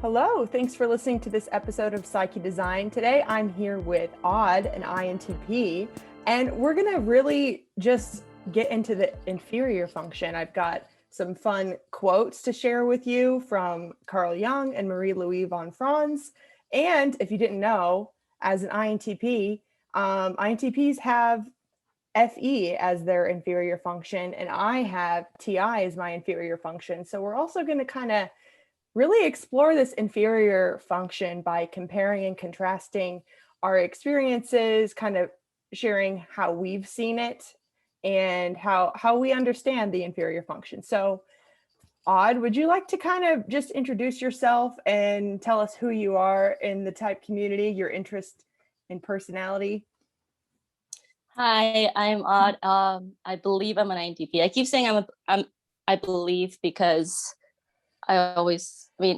Hello, thanks for listening to this episode of Psyche Design. Today I'm here with Aud, an INTP, and we're going to really just get into the inferior function. I've got some fun quotes to share with you from Carl Jung and Louise Von Franz. And if you didn't know, as an INTP, INTPs have FE as their inferior function, and I have TI as my inferior function. So we're also going to kind of really explore this inferior function by comparing and contrasting our experiences, kind of sharing how we've seen it and how we understand the inferior function. So, Aud, would you like to kind of just introduce yourself and tell us who you are in the type community, your interest in personality? Hi, I'm Aud. I believe I'm an INTP. I keep saying I believe because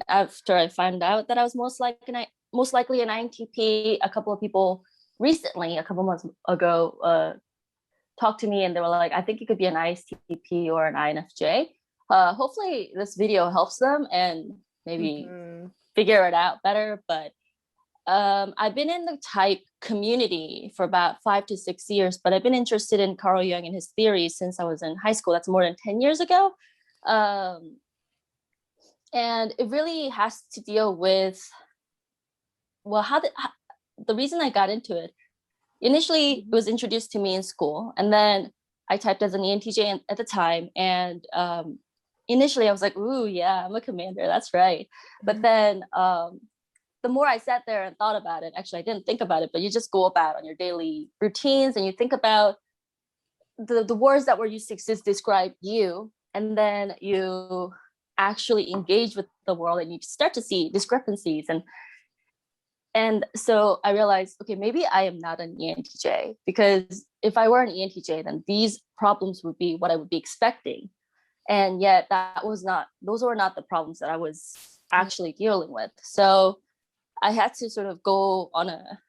after I found out that I was most likely an INTP, a couple of people recently, a couple months ago, talked to me and they were like, I think you could be an ISTP or an INFJ. Hopefully this video helps them and maybe figure it out better. But I've been in the type community for about 5 to 6 years, but I've been interested in Carl Jung and his theories since I was in high school. That's more than 10 years ago. And it really has to deal with, the reason I got into it. Initially, it was introduced to me in school, and then I typed as an ENTJ at the time. And initially I was like, ooh, yeah, I'm a commander. That's right. But then the more I sat there and thought about it, actually, I didn't think about it, but you just go about on your daily routines and you think about the words that were used to describe you. And then you actually engage with the world and you start to see discrepancies. And so I realized, okay, maybe I am not an ENTJ, because if I were an ENTJ, then these problems would be what I would be expecting. And yet those were not the problems that I was actually dealing with. So I had to sort of go on a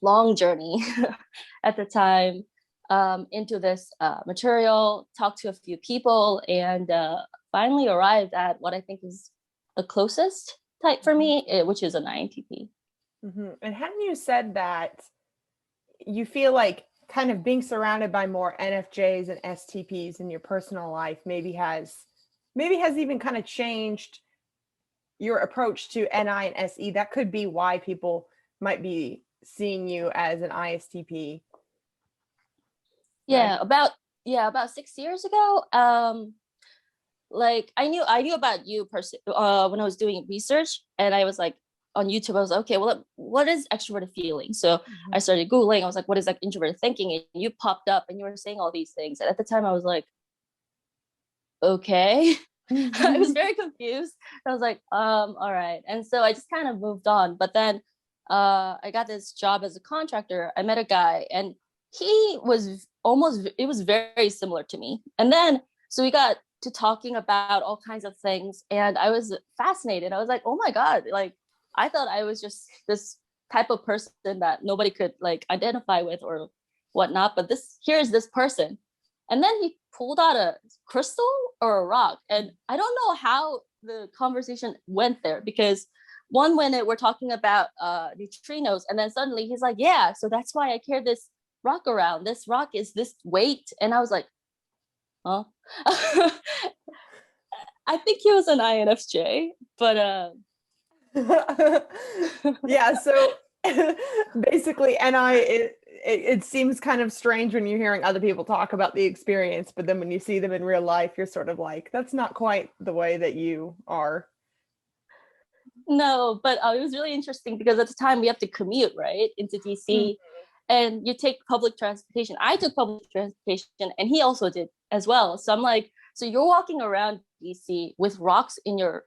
long journey at the time into this material, talk to a few people, and finally arrived at what I think is the closest type for me, which is an INTP. And hadn't you said that you feel like kind of being surrounded by more NFJs and STPs in your personal life maybe has even kind of changed your approach to NI and SE? That could be why people might be seeing you as an ISTP. Yeah, right? about 6 years ago. Like I knew about you when I was doing research, and I was like on YouTube, I was like, okay, well, what is extroverted feeling? So I started Googling. I was like, what is like introverted thinking? And you popped up and you were saying all these things. And at the time I was like, okay. I was very confused. I was like, all right. And so I just kind of moved on. But then I got this job as a contractor. I met a guy and it was very similar to me. And then, so we got to talking about all kinds of things, and I was fascinated. I was like, oh my God, like I thought I was just this type of person that nobody could like identify with or whatnot, but here's this person. And then he pulled out a crystal or a rock, and I don't know how the conversation went there, because one minute we're talking about neutrinos, and then suddenly he's like, yeah, so that's why I carry this rock around. This rock is this weight. And I was like, huh? I think he was an INFJ, but yeah, so basically NI, it seems kind of strange when you're hearing other people talk about the experience, but then when you see them in real life, you're sort of like, that's not quite the way that you are. No, but it was really interesting because at the time we have to commute, right, into DC, and you take public transportation. I took public transportation, and he also did as well. So I'm like, so you're walking around DC with rocks in your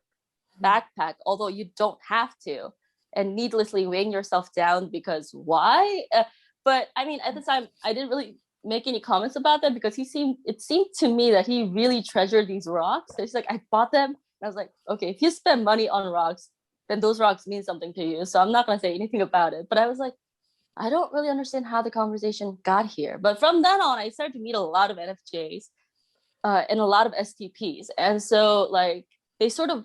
backpack, although you don't have to, and needlessly weighing yourself down because why? But I mean, at the time, I didn't really make any comments about that because it seemed to me that he really treasured these rocks. So it's like, I bought them. And I was like, okay, if you spend money on rocks, then those rocks mean something to you. So I'm not going to say anything about it. But I was like, I don't really understand how the conversation got here. But from then on, I started to meet a lot of NFJs and a lot of STPs. And so like they sort of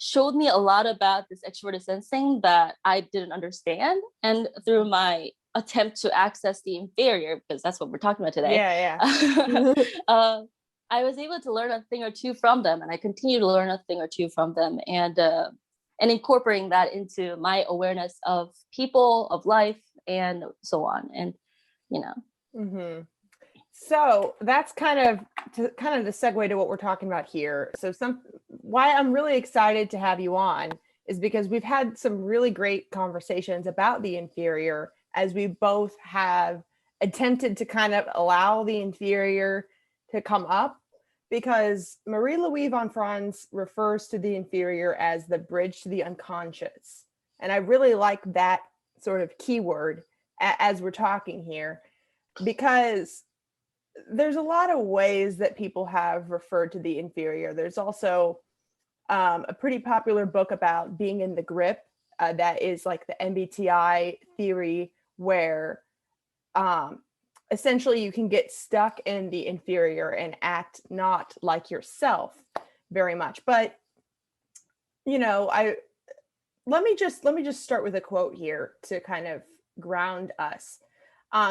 showed me a lot about this extroverted sensing that I didn't understand. And through my attempt to access the inferior, because that's what we're talking about today. Yeah. I was able to learn a thing or two from them, and I continue to learn a thing or two from them, and incorporating that into my awareness of people, of life, and so on. And Mm-hmm. So that's kind of the segue to what we're talking about here. So why I'm really excited to have you on is because we've had some really great conversations about the inferior, as we both have attempted to kind of allow the inferior to come up, because Louise Von Franz refers to the inferior as the bridge to the unconscious. And I really like that sort of keyword as we're talking here, because there's a lot of ways that people have referred to the inferior. There's also a pretty popular book about being in the grip that is like the MBTI theory, where essentially you can get stuck in the inferior and act not like yourself very much. But let me just start with a quote here to kind of ground us.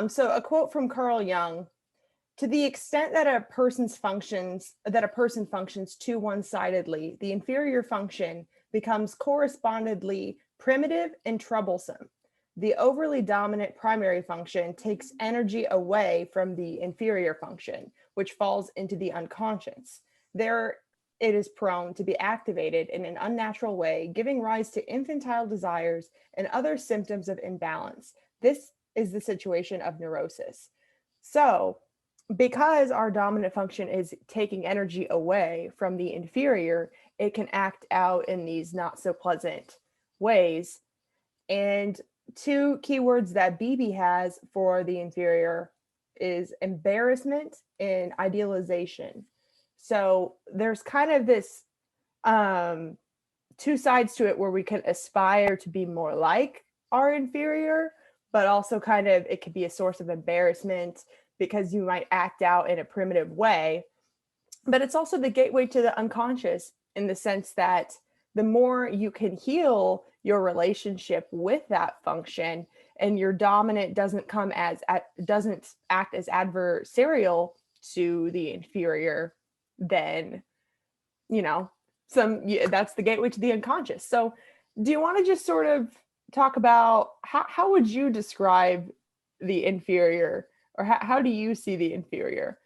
So a quote from Carl Jung: "To the extent that a person functions too one-sidedly, the inferior function becomes correspondingly primitive and troublesome. The overly dominant primary function takes energy away from the inferior function, which falls into the unconscious. There it is prone to be activated in an unnatural way, giving rise to infantile desires and other symptoms of imbalance. This is the situation of neurosis." So, because our dominant function is taking energy away from the inferior, it can act out in these not so pleasant ways. And two keywords that Beebe has for the inferior is embarrassment and idealization. So there's kind of this two sides to it, where we can aspire to be more like our inferior, but also kind of it could be a source of embarrassment because you might act out in a primitive way. But it's also the gateway to the unconscious, in the sense that the more you can heal your relationship with that function, and your dominant doesn't act as adversarial to the inferior, then that's the gateway to the unconscious. So do you want to just sort of talk about how would you describe the inferior, or how do you see the inferior?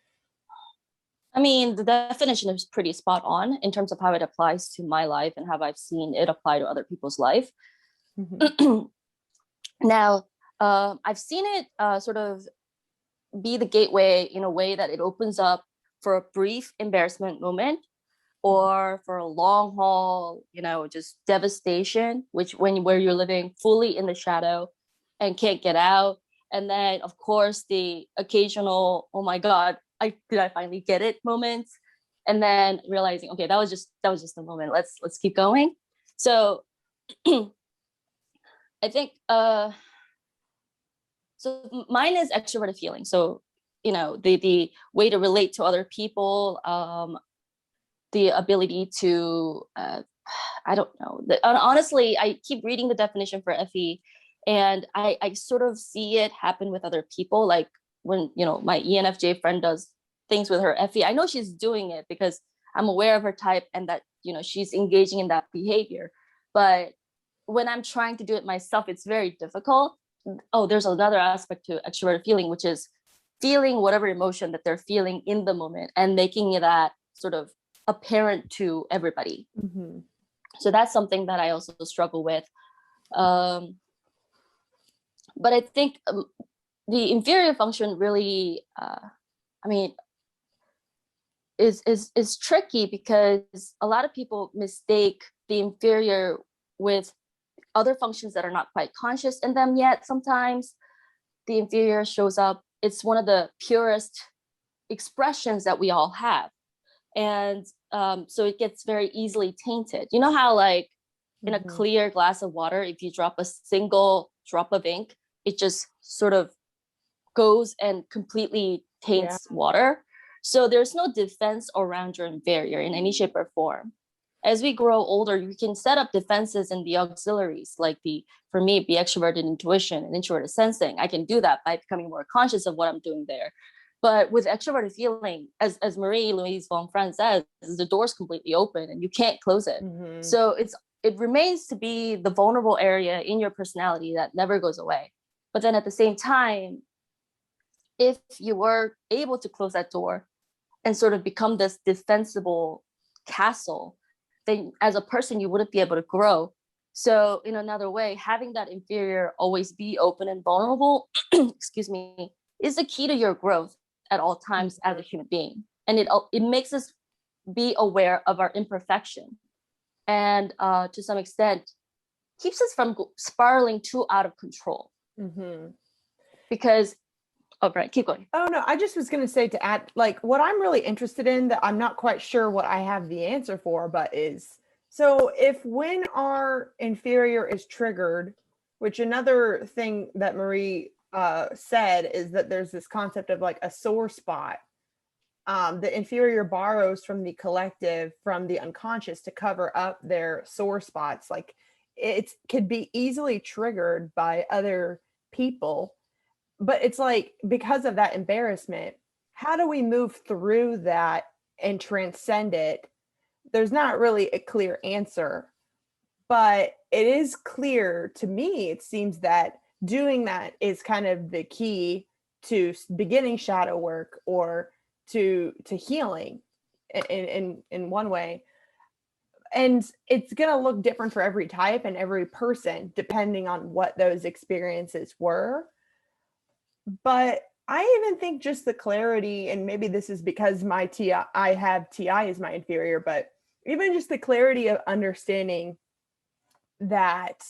I mean, the definition is pretty spot on in terms of how it applies to my life and how I've seen it apply to other people's life. Mm-hmm. Now, I've seen it sort of be the gateway in a way that it opens up for a brief embarrassment moment, or for a long haul, just devastation, where you're living fully in the shadow and can't get out. And then, of course, the occasional, oh my God, did I finally get it moments, and then realizing, okay, that was just the moment. Let's keep going. So I think so mine is extroverted feeling. So the way to relate to other people, the ability to I don't know. Honestly, I keep reading the definition for FE, and I sort of see it happen with other people. Like when, my ENFJ friend does things with her FE, I know she's doing it because I'm aware of her type and that, she's engaging in that behavior. But when I'm trying to do it myself, it's very difficult. Oh, there's another aspect to extroverted feeling, which is feeling whatever emotion that they're feeling in the moment and making that sort of apparent to everybody. Mm-hmm. So that's something that I also struggle with. But I think the inferior function really, is tricky, because a lot of people mistake the inferior with other functions that are not quite conscious in them yet. Sometimes the inferior shows up. It's one of the purest expressions that we all have. And so it gets very easily tainted. You know how, like, in a clear glass of water, if you drop a single drop of ink, it just sort of goes and completely taints water. So there's no defense around your inferior in any shape or form. as we grow older, you can set up defenses in the auxiliaries, like for me, the extroverted intuition and introverted sensing. I can do that by becoming more conscious of what I'm doing there. But with extroverted feeling, as Louise Von Franz says, the door's completely open and you can't close it. Mm-hmm. So it remains to be the vulnerable area in your personality that never goes away. But then at the same time, if you were able to close that door and sort of become this defensible castle, then as a person, you wouldn't be able to grow. So in another way, having that inferior always be open and vulnerable, excuse me, is the key to your growth at all times as a human being. And it makes us be aware of our imperfection. And to some extent, keeps us from spiraling too out of control. Mm-hmm. Because, oh, right, keep going. Oh, no, I just was going to say to add, like, what I'm really interested in that I'm not quite sure what I have the answer for, but is, so if when our inferior is triggered, which another thing that Marie said is that there's this concept of like a sore spot. The inferior borrows from the collective, from the unconscious to cover up their sore spots. Like it could be easily triggered by other people, but it's like, because of that embarrassment, how do we move through that and transcend it? There's not really a clear answer, but it is clear to me, it seems that doing that is kind of the key to beginning shadow work or to healing in one way. And it's going to look different for every type and every person depending on what those experiences were. But I even think just the clarity, and maybe this is because my TI, I have TI as my inferior, but even just the clarity of understanding that,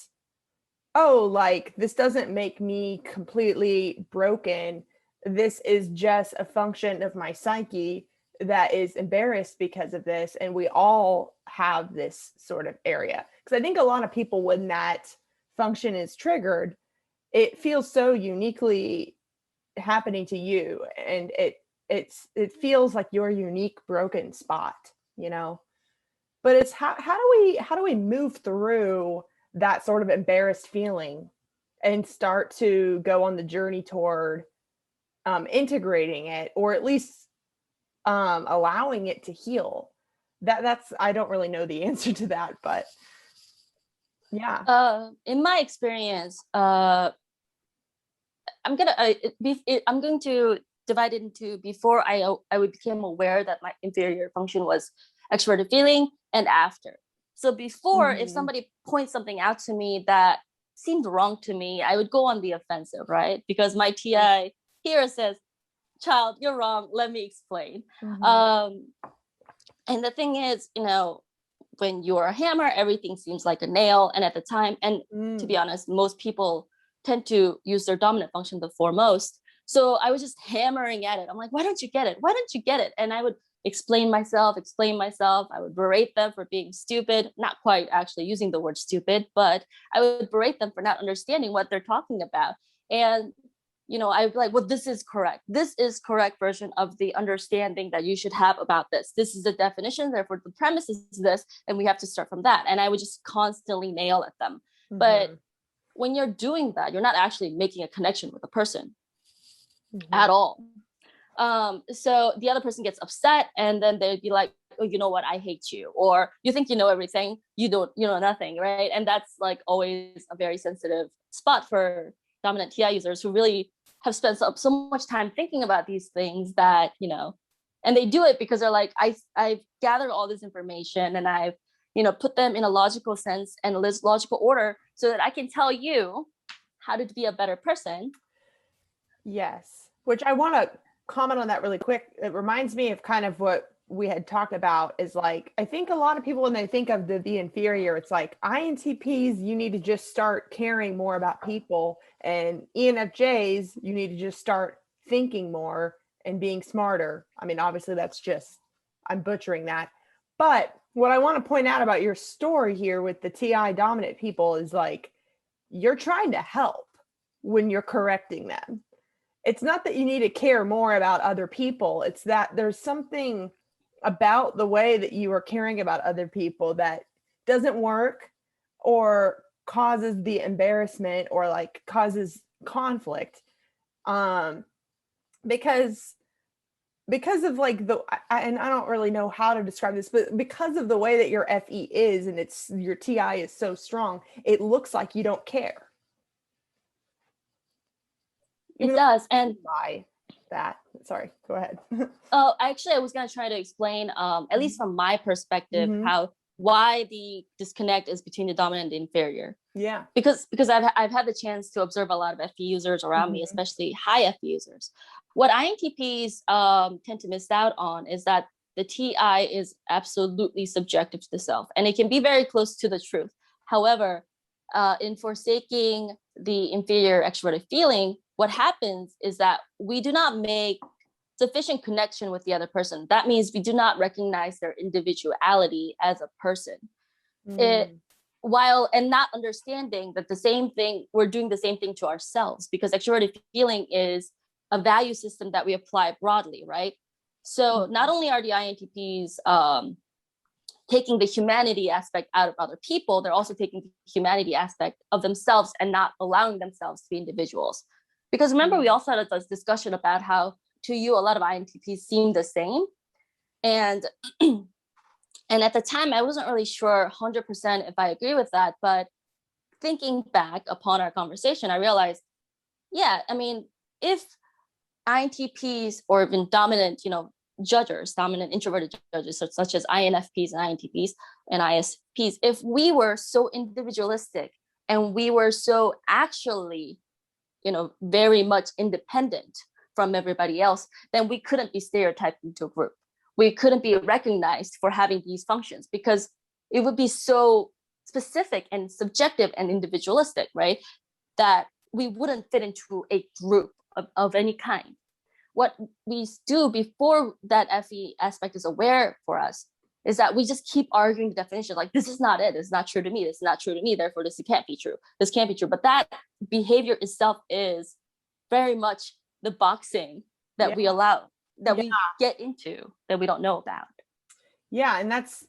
oh, like this doesn't make me completely broken. This is just a function of my psyche that is embarrassed because of this. And we all have this sort of area. Because I think a lot of people, when that function is triggered, it feels so uniquely happening to you. And it feels like your unique broken spot, you know? But it's how do we move through that sort of embarrassed feeling and start to go on the journey toward integrating it, or at least allowing it to heal? That's I don't really know the answer to that, but yeah. In my experience, I'm going to divide it into before I became aware that my inferior function was extroverted feeling, and after. So before, if somebody points something out to me that seemed wrong to me, I would go on the offensive, right? Because my TI here says, child, you're wrong, let me explain. And the thing is, you know, when you're a hammer, everything seems like a nail. And at the time, and to be honest, most people tend to use their dominant function the foremost. So I was just hammering at it. I'm like, why don't you get it? Why don't you get it? And I would explain myself. I would berate them for being stupid, not quite actually using the word stupid, but I would berate them for not understanding what they're talking about. And, you know, I'd be like, well, this is correct. This is correct version of the understanding that you should have about this. This is the definition. Therefore, the premise is this, and we have to start from that. And I would just constantly nail at them. But when you're doing that, you're not actually making a connection with the person at all. So the other person gets upset, and then they'd be like, oh, you know what, I hate you, or you think you know everything, you know nothing, right? And that's like always a very sensitive spot for dominant TI users who really have spent so much time thinking about these things that, you know, and they do it because they're like, I've gathered all this information and I've, you know, put them in a logical sense and a logical order so that I can tell you how to be a better person. Yes, which I want to comment on that really quick. It reminds me of kind of what we had talked about, is like, I think a lot of people, when they think of the inferior, it's like INTPs, you need to just start caring more about people, and ENFJs, you need to just start thinking more and being smarter. I mean, obviously that's just, I'm butchering that. But what I want to point out about your story here with the TI dominant people is like, you're trying to help when you're correcting them. It's not that you need to care more about other people. It's that there's something about the way that you are caring about other people that doesn't work or causes the embarrassment or like causes conflict, because of like and I don't really know how to describe this, but because of the way that your FE is, and it's your TI is so strong, it looks like you don't care. It does. And by that, sorry, go ahead. Oh, actually, I was going to try to explain, at least from my perspective, why the disconnect is between the dominant and the inferior. Yeah. Because I've had the chance to observe a lot of FE users around me, especially high FE users. What INTPs tend to miss out on is that the TI is absolutely subjective to the self, and it can be very close to the truth. However, in forsaking the inferior extroverted feeling, what happens is that we do not make sufficient connection with the other person. That means we do not recognize their individuality as a person. While not understanding that we're doing the same thing to ourselves, because extroverted feeling is a value system that we apply broadly, right? So not only are the INTPs taking the humanity aspect out of other people, they're also taking the humanity aspect of themselves and not allowing themselves to be individuals. Because remember, we also had a discussion about how to you, a lot of INTPs seem the same. And at the time, I wasn't really sure 100% if I agree with that. But thinking back upon our conversation, I realized, yeah, I mean, if INTPs or even dominant, dominant introverted judges, such as INFPs and INTPs and ISPs, if we were so individualistic and we were so actually, very much independent from everybody else, then we couldn't be stereotyped into a group. We couldn't be recognized for having these functions because it would be so specific and subjective and individualistic, right? That we wouldn't fit into a group of any kind. What we do before that FE aspect is aware for us is that we just keep arguing the definition, like, this is not it, it's not true to me, this is not true to me, therefore this can't be true, this can't be true. But that behavior itself is very much the boxing that we allow, that we get into, that we don't know about. Yeah, and that's,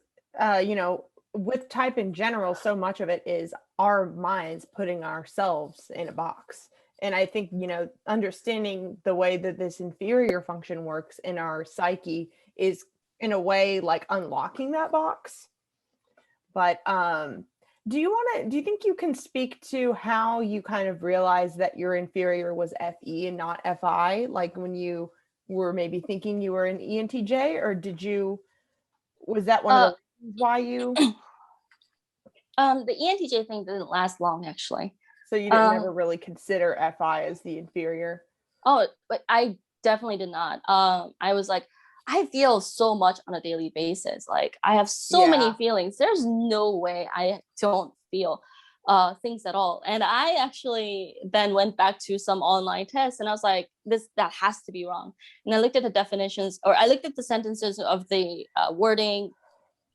with type in general, so much of it is our minds putting ourselves in a box. And I think, understanding the way that this inferior function works in our psyche is in a way like unlocking that box. But do you think you can speak to how you kind of realized that your inferior was FE and not FI? Like when you were maybe thinking you were an ENTJ, or was that one of the reasons why you? The ENTJ thing didn't last long, actually. So you didn't ever really consider FI as the inferior? Oh, but I definitely did not. I was like, I feel so much on a daily basis. Like I have so many feelings. There's no way I don't feel things at all. And I actually then went back to some online tests and I was like, that has to be wrong. And I looked at the definitions, or I looked at the sentences of the wording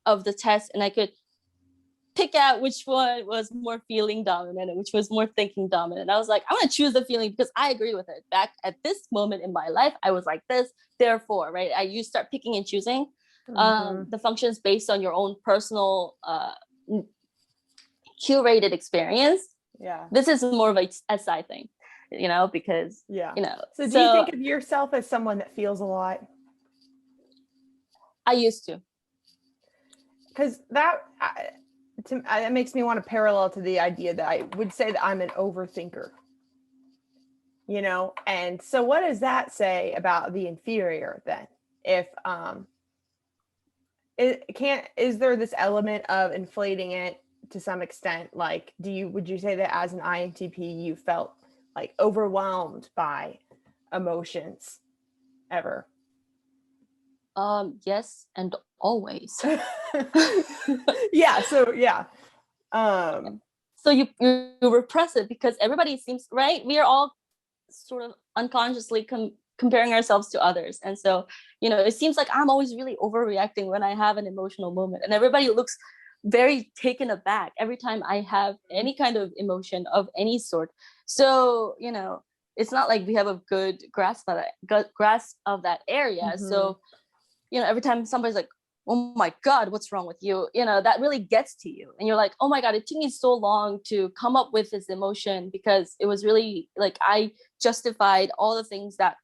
of the test, and I could pick out which one was more feeling dominant and which was more thinking dominant. I was like, I'm going to choose the feeling because I agree with it. Back at this moment in my life, I was like this, therefore, right? You start picking and choosing the functions based on your own personal curated experience. Yeah. This is more of a SI thing, because, So do you think of yourself as someone that feels a lot? I used to. Because it makes me want to parallel to the idea that I would say that I'm an overthinker, and so what does that say about the inferior then? If is there this element of inflating it to some extent? Like, would you say that as an INTP you felt like overwhelmed by emotions ever? Yes, and always. So you repress it because everybody seems, right? We are all sort of unconsciously comparing ourselves to others, and so it seems like I'm always really overreacting when I have an emotional moment, and everybody looks very taken aback every time I have any kind of emotion of any sort. So it's not like we have a good grasp of that area. So every time somebody's like, oh my God, what's wrong with you? That really gets to you. And you're like, oh my God, it took me so long to come up with this emotion, because it was really like, I justified all the things that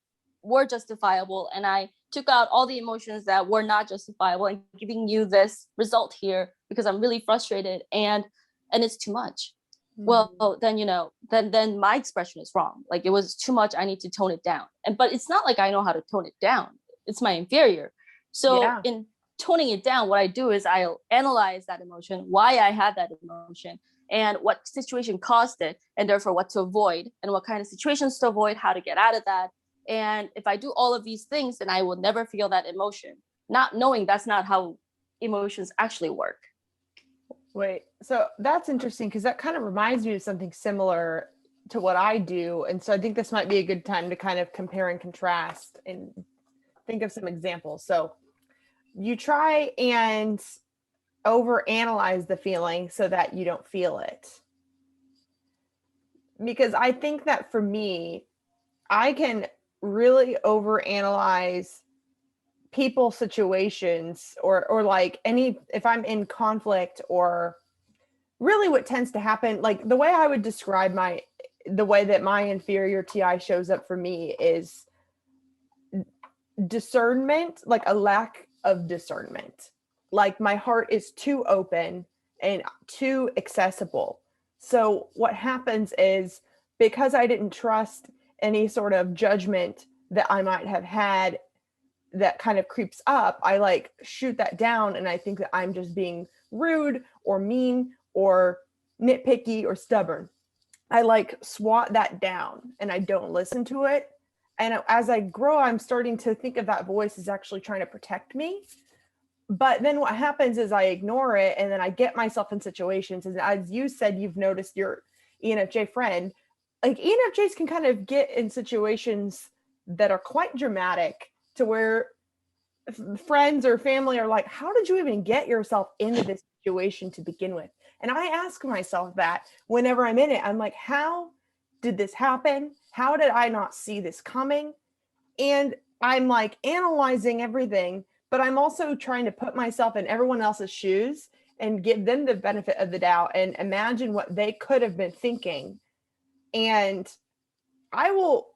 were justifiable, and I took out all the emotions that were not justifiable, and giving you this result here because I'm really frustrated, and it's too much. Well, then, then my expression is wrong. Like, it was too much. I need to tone it down. But it's not like I know how to tone it down. It's my inferior. So in toning it down, what I do is I'll analyze that emotion, why I had that emotion, and what situation caused it, and therefore what to avoid, and what kind of situations to avoid, how to get out of that. And if I do all of these things, then I will never feel that emotion, not knowing that's not how emotions actually work. Wait, so that's interesting, because that kind of reminds me of something similar to what I do. And so I think this might be a good time to kind of compare and contrast and think of some examples. So you try and overanalyze the feeling so that you don't feel it. Because I think that for me, I can really overanalyze people, situations, or like if I'm in conflict, or really what tends to happen, like the way I would describe the way that my inferior TI shows up for me is discernment, like a lack of discernment. Like my heart is too open and too accessible. So what happens is, because I didn't trust any sort of judgment that I might have had that kind of creeps up, I like shoot that down, and I think that I'm just being rude or mean or nitpicky or stubborn. I like swat that down and I don't listen to it. And as I grow, I'm starting to think of that voice as actually trying to protect me. But then what happens is I ignore it, and then I get myself in situations. And as you said, you've noticed your ENFJ friend, like ENFJs can kind of get in situations that are quite dramatic, to where friends or family are like, how did you even get yourself into this situation to begin with? And I ask myself that whenever I'm in it. I'm like, how did this happen? How did I not see this coming? And I'm like analyzing everything, but I'm also trying to put myself in everyone else's shoes and give them the benefit of the doubt and imagine what they could have been thinking. And I will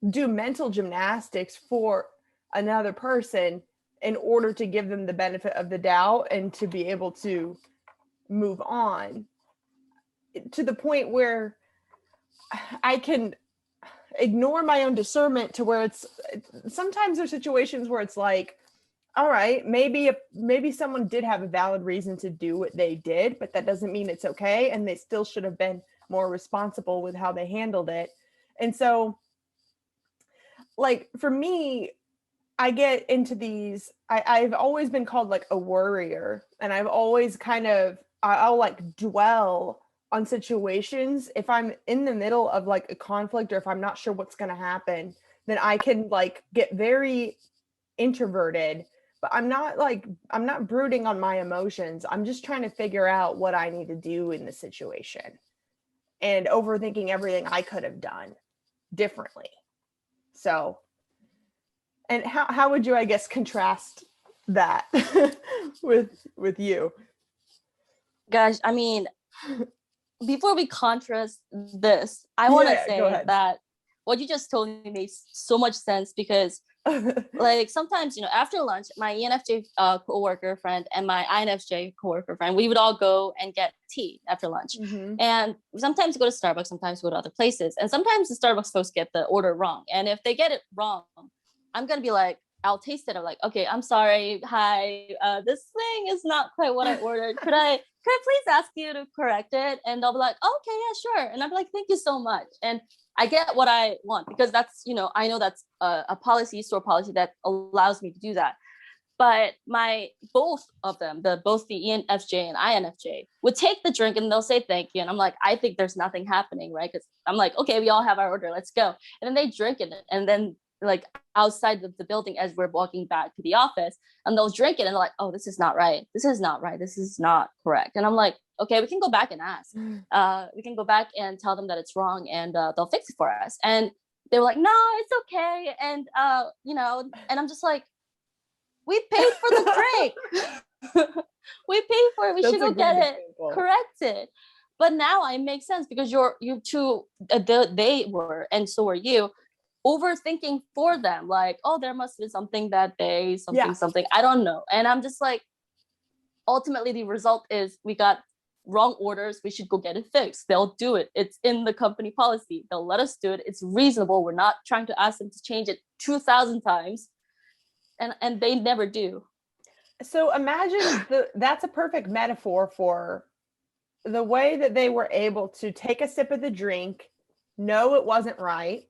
do mental gymnastics for another person in order to give them the benefit of the doubt and to be able to move on, to the point where I can ignore my own discernment, to where it's sometimes there's situations where it's like, all right, maybe someone did have a valid reason to do what they did, but that doesn't mean it's okay, and they still should have been more responsible with how they handled it. And so, like, for me, I get into these, I've always been called like a worrier, and I've always I'll like dwell on situations. If I'm in the middle of like a conflict, or if I'm not sure what's going to happen, then I can like get very introverted, but I'm not brooding on my emotions. I'm just trying to figure out what I need to do in the situation, and overthinking everything I could have done differently. So, and how would you, I guess, contrast that with you? Gosh, I mean, before we contrast this, I want to say that what you just told me makes so much sense, because like sometimes, after lunch, my ENFJ coworker friend and my INFJ coworker friend, we would all go and get tea after lunch. Mm-hmm. And sometimes go to Starbucks, sometimes go to other places. And sometimes the Starbucks folks get the order wrong. And if they get it wrong, I'm going to be like, I'll taste it. I'm like, okay, I'm sorry. Hi, this thing is not quite what I ordered. Could I please ask you to correct it? And they'll be like, oh, okay, yeah, sure. And I'm like, thank you so much. And I get what I want, because that's, I know that's a store policy that allows me to do that. But both of them, both the ENFJ and INFJ, would take the drink and they'll say thank you. And I'm like, I think there's nothing happening, right? Because I'm like, okay, we all have our order, let's go. And then they drink it, and then like outside of the building as we're walking back to the office, and they'll drink it and they're like, oh, this is not right. This is not right. This is not correct. And I'm like, okay, we can go back and ask. We can go back and tell them that it's wrong, and they'll fix it for us. And they were like, no, it's okay. And, and I'm just like, We paid for the drink. We paid for it. We should go get it corrected. But now it makes sense because you two, they were, and so were you, overthinking for them. Like, oh, there must be something that day, something. I don't know. And I'm just like, ultimately the result is we got wrong orders. We should go get it fixed. They'll do it. It's in the company policy. They'll let us do it. It's reasonable. We're not trying to ask them to change it 2,000 times. And they never do. So imagine that's a perfect metaphor for the way that they were able to take a sip of the drink, know it wasn't right,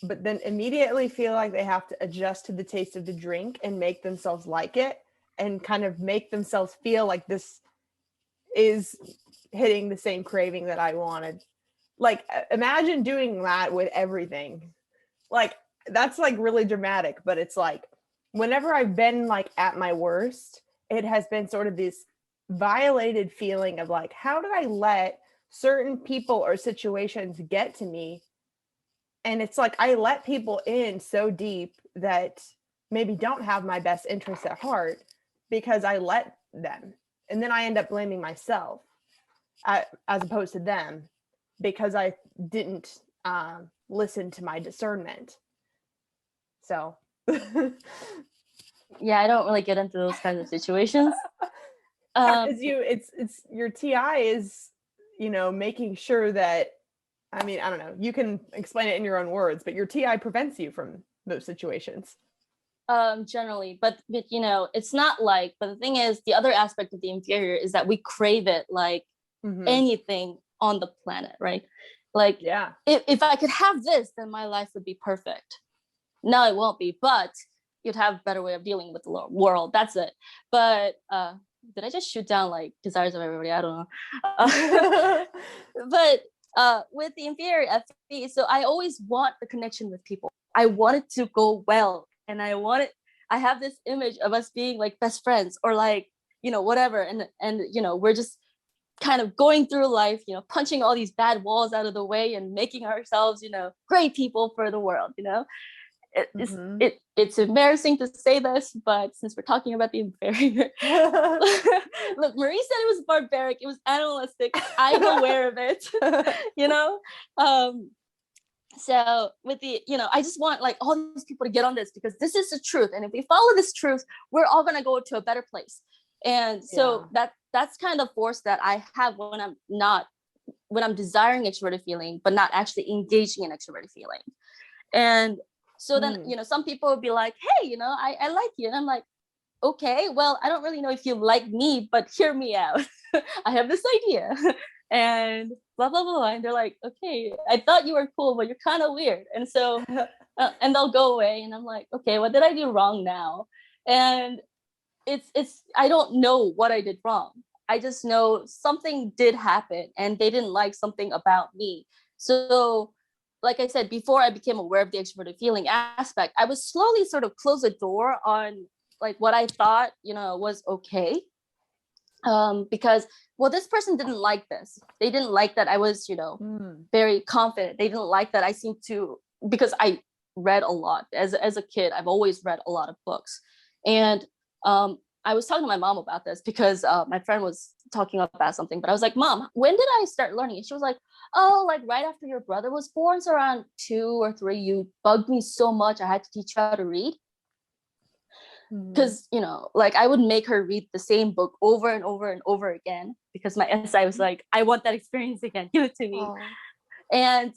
but then immediately feel like they have to adjust to the taste of the drink and make themselves like it and kind of make themselves feel like this is hitting the same craving that I wanted. Like, imagine doing that with everything. Like, that's like really dramatic, but it's like, whenever I've been like at my worst, it has been sort of this violated feeling of like, how did I let certain people or situations get to me? And it's like, I let people in so deep that maybe don't have my best interests at heart because I let them. And then I end up blaming myself as opposed to them because I didn't listen to my discernment. So yeah, I don't really get into those kinds of situations. It's your TI is, making sure that, I mean, I don't know, you can explain it in your own words, but your TI prevents you from those situations. Generally, but it's not like, but the thing is, the other aspect of the inferior is that we crave it like anything on the planet, right? Like, yeah, if I could have this, then my life would be perfect. No, it won't be, but you'd have a better way of dealing with the world. That's it. But did I just shoot down like desires of everybody? I don't know. But with the inferior FP, so I always want the connection with people. I want it to go well. And I have this image of us being like best friends or like, whatever. And we're just kind of going through life, punching all these bad walls out of the way and making ourselves, great people for the world, It's embarrassing to say this, but since we're talking about the inferior, look, Marie said it was barbaric, it was animalistic. I'm aware of it, So with the, I just want like all these people to get on this because this is the truth. And if we follow this truth, we're all going to go to a better place. And so that's kind of force that I have when I'm desiring extroverted feeling, but not actually engaging in extroverted feeling. And so then, some people would be like, hey, I like you. And I'm like, okay, well, I don't really know if you like me, but hear me out. I have this idea. And blah, blah, blah. And they're like, okay, I thought you were cool, but you're kind of weird. And so, and they'll go away. And I'm like, okay, what did I do wrong now? And I don't know what I did wrong. I just know something did happen and they didn't like something about me. So, like I said, before I became aware of the extroverted feeling aspect, I would slowly sort of close the door on like what I thought, was okay. Because, well, this person didn't like this. They didn't like that I was, very confident. They didn't like that I seemed to, because I read a lot. As a kid, I've always read a lot of books. And I was talking to my mom about this because my friend was talking about something, but I was like, Mom, when did I start learning? And she was like, oh, like right after your brother was born, so around 2 or 3, you bugged me so much I had to teach you how to read. Because, like I would make her read the same book over and over and over again because my SI was like, I want that experience again, give it to me. And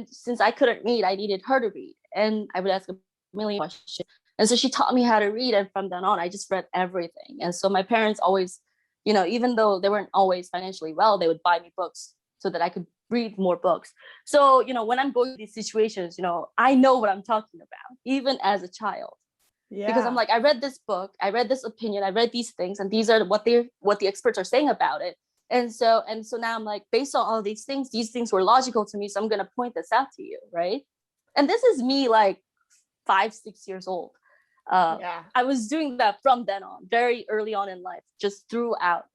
since I couldn't read, I needed her to read. And I would ask a million questions. And so she taught me how to read. And from then on, I just read everything. And so my parents always, even though they weren't always financially well, they would buy me books so that I could read more books. So, when I'm going through these situations, I know what I'm talking about, even as a child. Yeah. Because I'm like, I read this book, I read this opinion, I read these things, and these are what the experts are saying about it. And so now I'm like, based on all these things were logical to me. So I'm going to point this out to you. Right. And this is me like 5, 6 years old. I was doing that from then on, very early on in life, just throughout.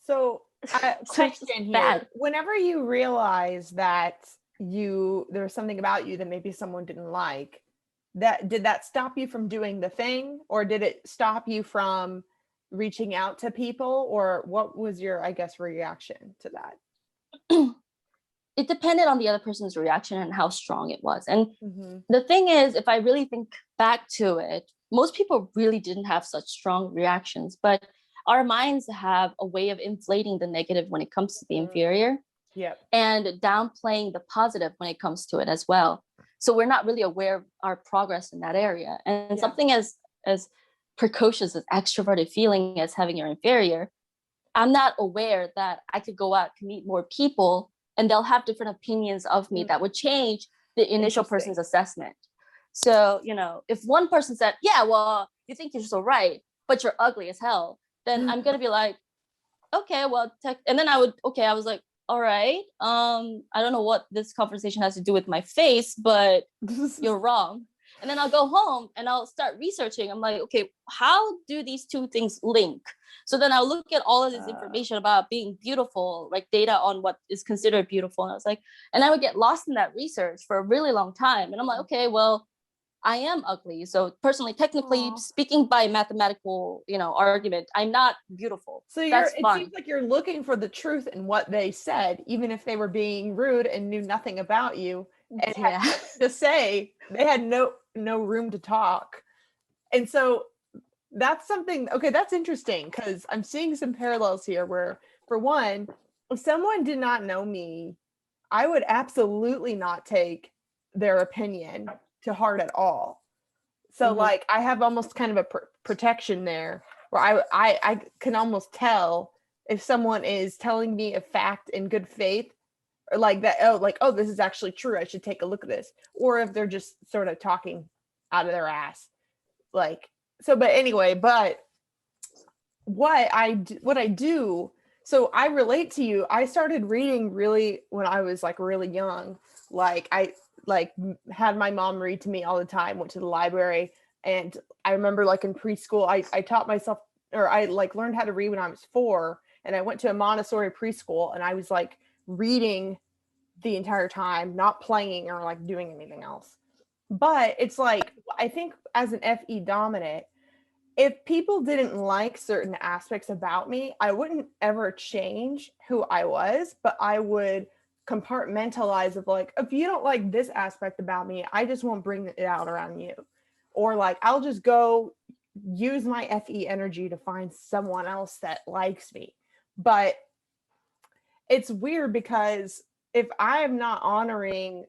So question here, whenever you realize that there's something about you that maybe someone didn't like, did that stop you from doing the thing, or did it stop you from reaching out to people, or what was your, I guess, reaction to that? It depended on the other person's reaction and how strong it was. And Mm-hmm. the thing is, if I really think back to it, most people really didn't have such strong reactions, but our minds have a way of inflating the negative when it comes to the inferior. Yep. And downplaying the positive when it comes to it as well. So we're not really aware of our progress in that area. And something as precocious as extroverted feeling as having your inferior, I'm not aware that I could go out to meet more people and they'll have different opinions of me that would change the initial person's assessment. So, you know, if one person said, yeah, well, you think you're so right, but you're ugly as hell, then I'm going to be like, okay, well, and then I was like, all right, I don't know what this conversation has to do with my face, but you're wrong. And then I'll go home and I'll start researching. I'm like, okay, how do these two things link? So then I'll look at all of this information about being beautiful, like data on what is considered beautiful. And I was like, and I would get lost in that research for a really long time. And I'm like, okay, well, I am ugly. So personally, technically speaking by mathematical, argument, I'm not beautiful. So it seems like you're looking for the truth in what they said, even if they were being rude and knew nothing about you and had to say, they had no room to talk. And so that's something, okay, that's interesting, because I'm seeing some parallels here where, for one, if someone did not know me, I would absolutely not take their opinion to heart at all. So like I have almost kind of a protection there, where I can almost tell if someone is telling me a fact in good faith, or like that, oh, this is actually true, I should take a look at this, or if they're just sort of talking out of their ass. Like, so, but anyway, but what I do, so I relate to you. I started reading really when I was like really young. Like I had my mom read to me all the time, went to the library. And I remember like in preschool, I taught myself, or I like learned how to read when I was 4, and I went to a Montessori preschool, and I was like reading the entire time, not playing or like doing anything else. But it's like, I think as an FE dominant, if people didn't like certain aspects about me, I wouldn't ever change who I was, but I would compartmentalize of like, if you don't like this aspect about me, I just won't bring it out around you. Or like, I'll just go use my FE energy to find someone else that likes me. But it's weird, because if I am not honoring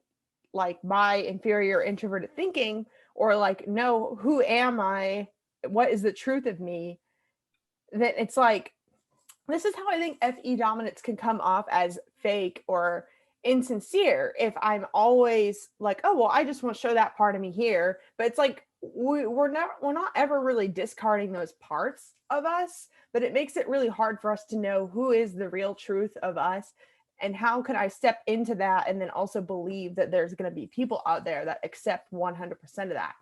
like my inferior introverted thinking, or like, no, who am I? What is the truth of me? Then it's like, this is how I think FE dominance can come off as fake or insincere, if I'm always like, oh, well, I just want to show that part of me here. But it's like, we're not ever really discarding those parts of us, but it makes it really hard for us to know who is the real truth of us, and how can I step into that and then also believe that there's going to be people out there that accept 100% of that.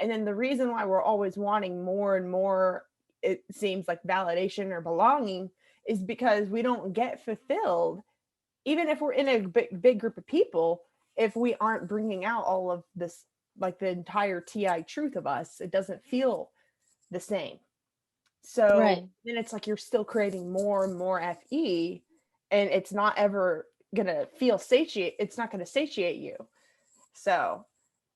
And then the reason why we're always wanting more and more, it seems like, validation or belonging, is because we don't get fulfilled, even if we're in a big group of people, if we aren't bringing out all of this, like the entire TI truth of us. It doesn't feel the same. So then it's like you're still creating more and more FE, and it's not ever gonna feel satiate. It's not gonna satiate you. So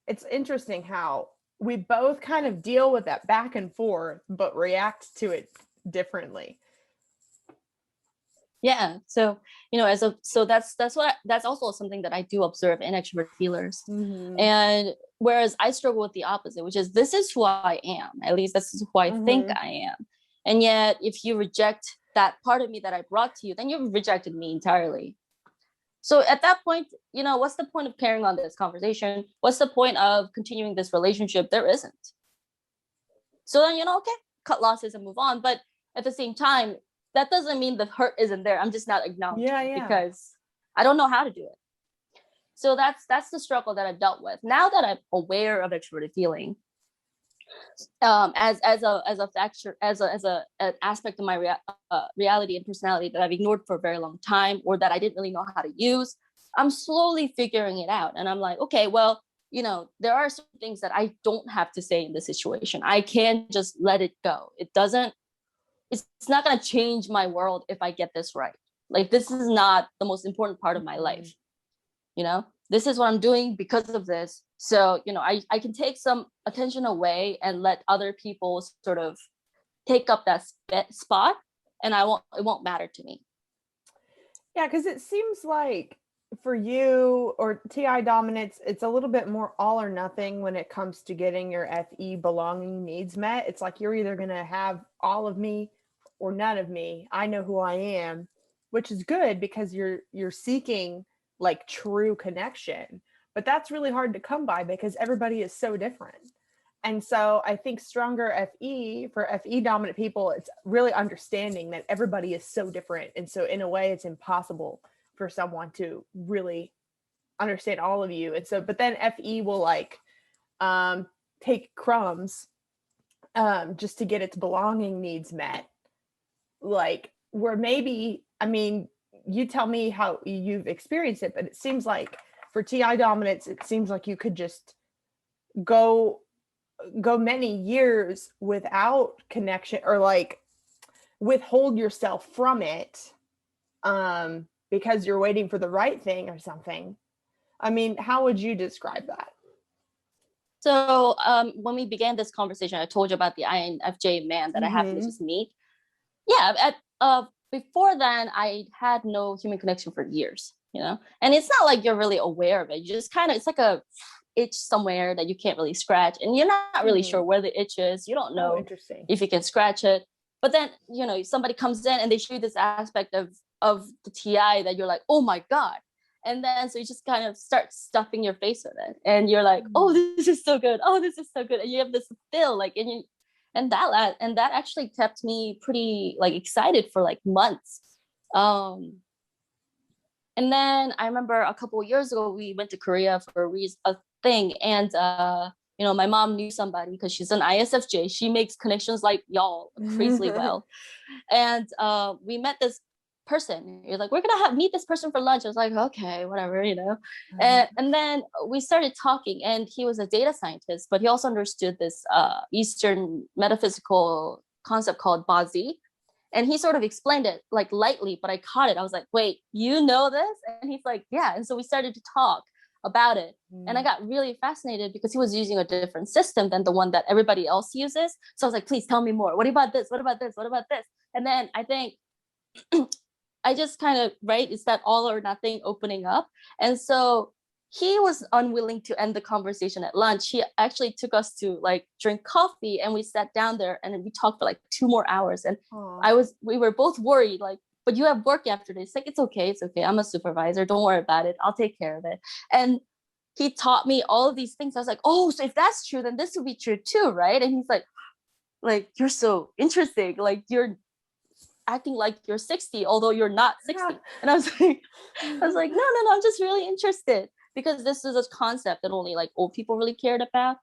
it's interesting how we both kind of deal with that back and forth, but react to it differently. Yeah. So, that's also something that I do observe in extrovert feelers. And whereas I struggle with the opposite, which is, this is who I am. At least this is who I think I am. And yet, if you reject that part of me that I brought to you, then you've rejected me entirely. So at that point, what's the point of carrying on this conversation? What's the point of continuing this relationship? There isn't. So then, okay, cut losses and move on. But at the same time, that doesn't mean the hurt isn't there. I'm just not acknowledging because I don't know how to do it. So that's the struggle that I've dealt with. Now that I'm aware of extroverted feeling, as a factor, as an aspect of my reality and personality that I've ignored for a very long time, or that I didn't really know how to use, I'm slowly figuring it out. And I'm like, okay, well, there are certain things that I don't have to say in this situation. I can just let it go. It's not going to change my world if I get this right. Like, this is not the most important part of my life. This is what I'm doing because of this. So, I can take some attention away and let other people sort of take up that spot, and it won't matter to me. Yeah, because it seems like for you or TI dominance, it's a little bit more all or nothing when it comes to getting your FE belonging needs met. It's like you're either going to have all of me or none of me. I know who I am, which is good because you're seeking like true connection. But that's really hard to come by because everybody is so different. And so I think stronger FE for FE dominant people, it's really understanding that everybody is so different. And so in a way, it's impossible for someone to really understand all of you. And so, but then FE will like take crumbs just to get its belonging needs met. Like where maybe, I mean, you tell me how you've experienced it, but it seems like for TI dominance, it seems like you could just go many years without connection or like withhold yourself from it because you're waiting for the right thing or something. I mean, how would you describe that? So when we began this conversation, I told you about the INFJ man that I happened to just meet. Yeah, before then, I had no human connection for years, and it's not like you're really aware of it. You just kind of, it's like a itch somewhere that you can't really scratch, and you're not really sure where the itch is. You don't know if you can scratch it. But then, somebody comes in and they show you this aspect of the TI that you're like, oh my God. And then, so you just kind of start stuffing your face with it. And you're like, oh, this is so good. Oh, this is so good. And you have this feel like, and that actually kept me pretty like excited for like months. And then I remember a couple of years ago, we went to Korea for a thing. And, my mom knew somebody because she's an ISFJ. She makes connections like y'all crazily well. And we met this person. You're like, we're going to meet this person for lunch. I was like, okay, whatever, And then we started talking, and he was a data scientist, but he also understood this Eastern metaphysical concept called Bazi. And he sort of explained it like lightly, but I caught it. I was like, wait, you know this? And he's like, yeah. And so we started to talk about it. And I got really fascinated because he was using a different system than the one that everybody else uses. So I was like, please tell me more. What about this? What about this? What about this? And then I think I just kind of, it's that all or nothing opening up. And so he was unwilling to end the conversation at lunch. He actually took us to like drink coffee, and we sat down there and we talked for like 2 more hours. And we were both worried, like, but you have work after this. Like, it's okay. I'm a supervisor. Don't worry about it. I'll take care of it. And he taught me all of these things. I was like, oh, so if that's true, then this would be true too, right? And he's like, you're so interesting. Like, you're acting like you're 60, although you're not 60. Yeah. And I was like, no, I'm just really interested, because this is a concept that only like old people really cared about.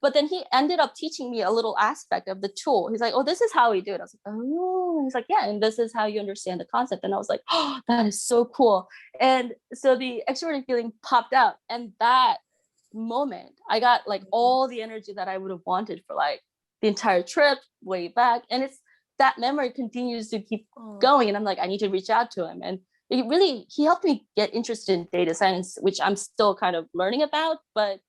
But then he ended up teaching me a little aspect of the tool. He's like, oh, this is how we do it. I was like, oh, he's like, yeah, and this is how you understand the concept. And I was like, oh, that is so cool. And so the extroverted feeling popped out. And that moment, I got like all the energy that I would have wanted for like the entire trip way back. And it's that memory continues to keep going. And I'm like, I need to reach out to him. And he helped me get interested in data science, which I'm still kind of learning about. But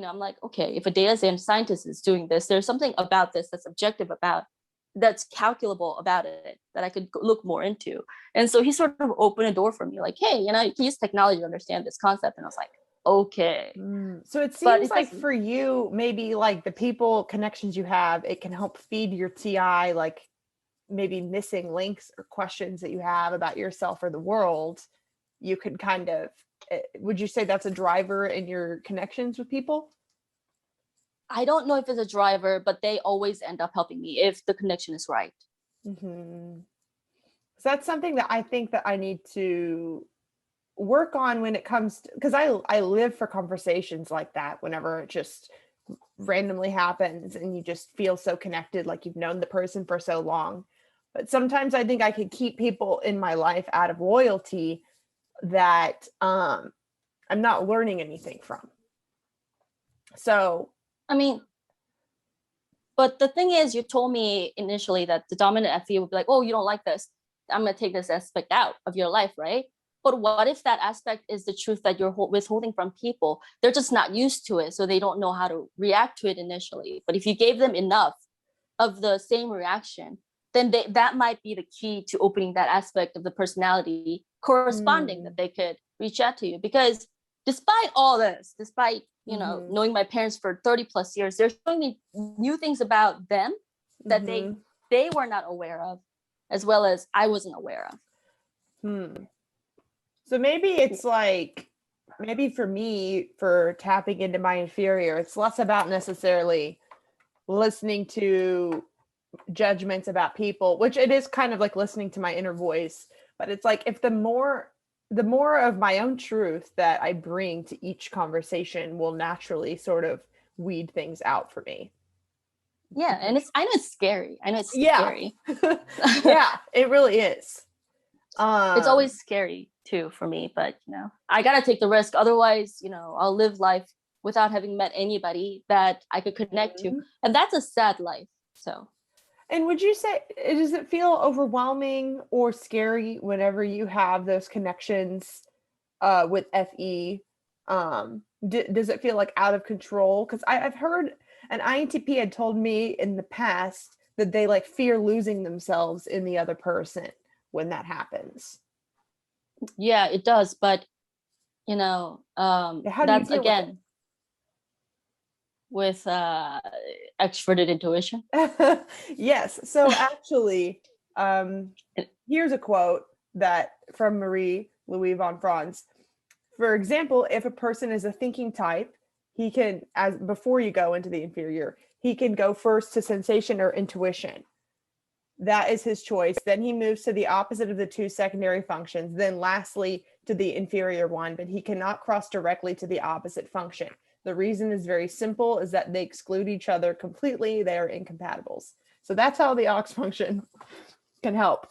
I'm like, okay, if a data scientist is doing this, there's something about this that's objective that's calculable about it that I could look more into. And so he sort of opened a door for me, like, hey, you can use technology to understand this concept. And I was like, okay. So it seems like for you, maybe like the people connections you have, it can help feed your TI, like maybe missing links or questions that you have about yourself or the world. You could kind of, would you say that's a driver in your connections with people? I don't know if it's a driver, but they always end up helping me if the connection is right. So that's something that I think that I need to work on when it comes to, because I live for conversations like that whenever it just randomly happens and you just feel so connected, like you've known the person for so long. But sometimes I think I could keep people in my life out of loyalty that I'm not learning anything from. So, I mean, but the thing is, you told me initially that the dominant FE would be like, oh, you don't like this. I'm going to take this aspect out of your life, right? But what if that aspect is the truth that you're withholding from people? They're just not used to it, so they don't know how to react to it initially. But if you gave them enough of the same reaction, then that might be the key to opening that aspect of the personality corresponding that they could reach out to you. Because despite all this, despite knowing my parents for 30 plus years, they're showing me new things about them that they were not aware of, as well as I wasn't aware of. So maybe it's like, maybe for me, for tapping into my inferior, it's less about necessarily listening to judgments about people, which it is kind of like listening to my inner voice. But it's like, if the more of my own truth that I bring to each conversation will naturally sort of weed things out for me. Yeah. And I know it's scary. Scary. Yeah, it really is. It's always scary too for me, but I gotta take the risk. Otherwise, I'll live life without having met anybody that I could connect to. And that's a sad life. So. And would you say, does it feel overwhelming or scary whenever you have those connections with FE? Does it feel like out of control? Because I've heard an INTP had told me in the past that they like fear losing themselves in the other person when that happens. Yeah, it does. But, that's again with extroverted intuition. Yes. So actually, here's a quote that from Louise Von Franz. For example, if a person is a thinking type, he can, before you go into the inferior, he can go first to sensation or intuition. That is his choice. Then he moves to the opposite of the two secondary functions. Then lastly, to the inferior one, but he cannot cross directly to the opposite function. The reason is very simple, is that they exclude each other completely. They are incompatibles. So that's how the aux function can help.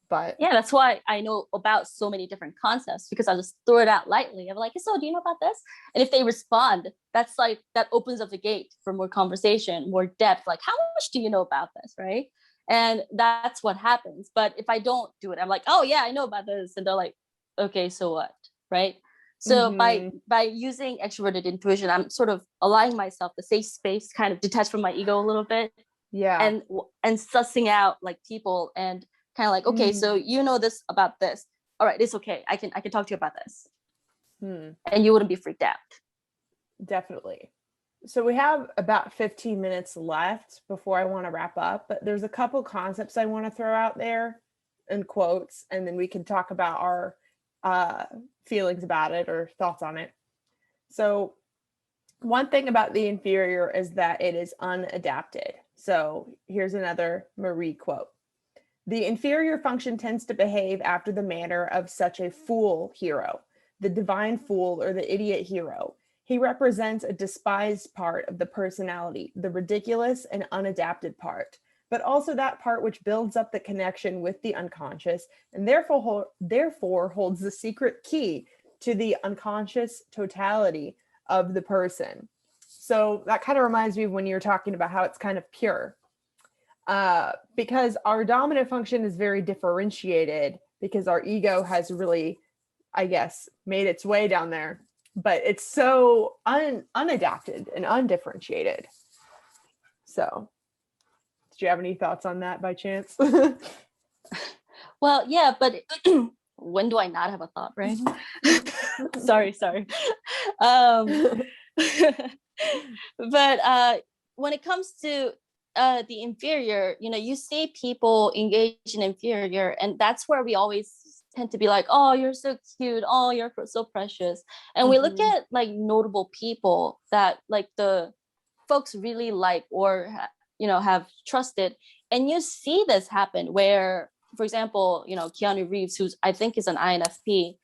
But yeah, that's why I know about so many different concepts, because I'll just throw it out lightly. I'm like, so do you know about this? And if they respond, that's like, that opens up the gate for more conversation, more depth. Like, how much do you know about this? Right. And that's what happens. But if I don't do it, I'm like, oh yeah, I know about this. And they're like, okay, so what? Right. So by using extroverted intuition, I'm sort of allowing myself the safe space, kind of detach from my ego a little bit. Yeah. And sussing out like people and kind of like, okay, so you know this about this. All right, it's okay. I can talk to you about this. And you wouldn't be freaked out. Definitely. So we have about 15 minutes left before I want to wrap up, but there's a couple concepts I want to throw out there in quotes, and then we can talk about our feelings about it or thoughts on it. So one thing about the inferior is that it is unadapted. So here's another Marie quote. The inferior function tends to behave after the manner of such a fool hero, the divine fool or the idiot hero. He represents a despised part of the personality, the ridiculous and unadapted part, but also that part which builds up the connection with the unconscious and therefore holds the secret key to the unconscious totality of the person. So that kind of reminds me of when you were talking about how it's kind of pure. Because our dominant function is very differentiated because our ego has really, I guess, made its way down there, but it's so unadapted and undifferentiated. So did you have any thoughts on that by chance? Well, yeah, but when do I not have a thought, right? sorry. But when it comes to the inferior, you see people engage in inferior, and that's where we always tend to be like, oh, you're so cute, oh, you're so precious. And we look at like notable people that like the folks really like or have trusted, and you see this happen where, for example, Keanu Reeves, who's I think is an INFP,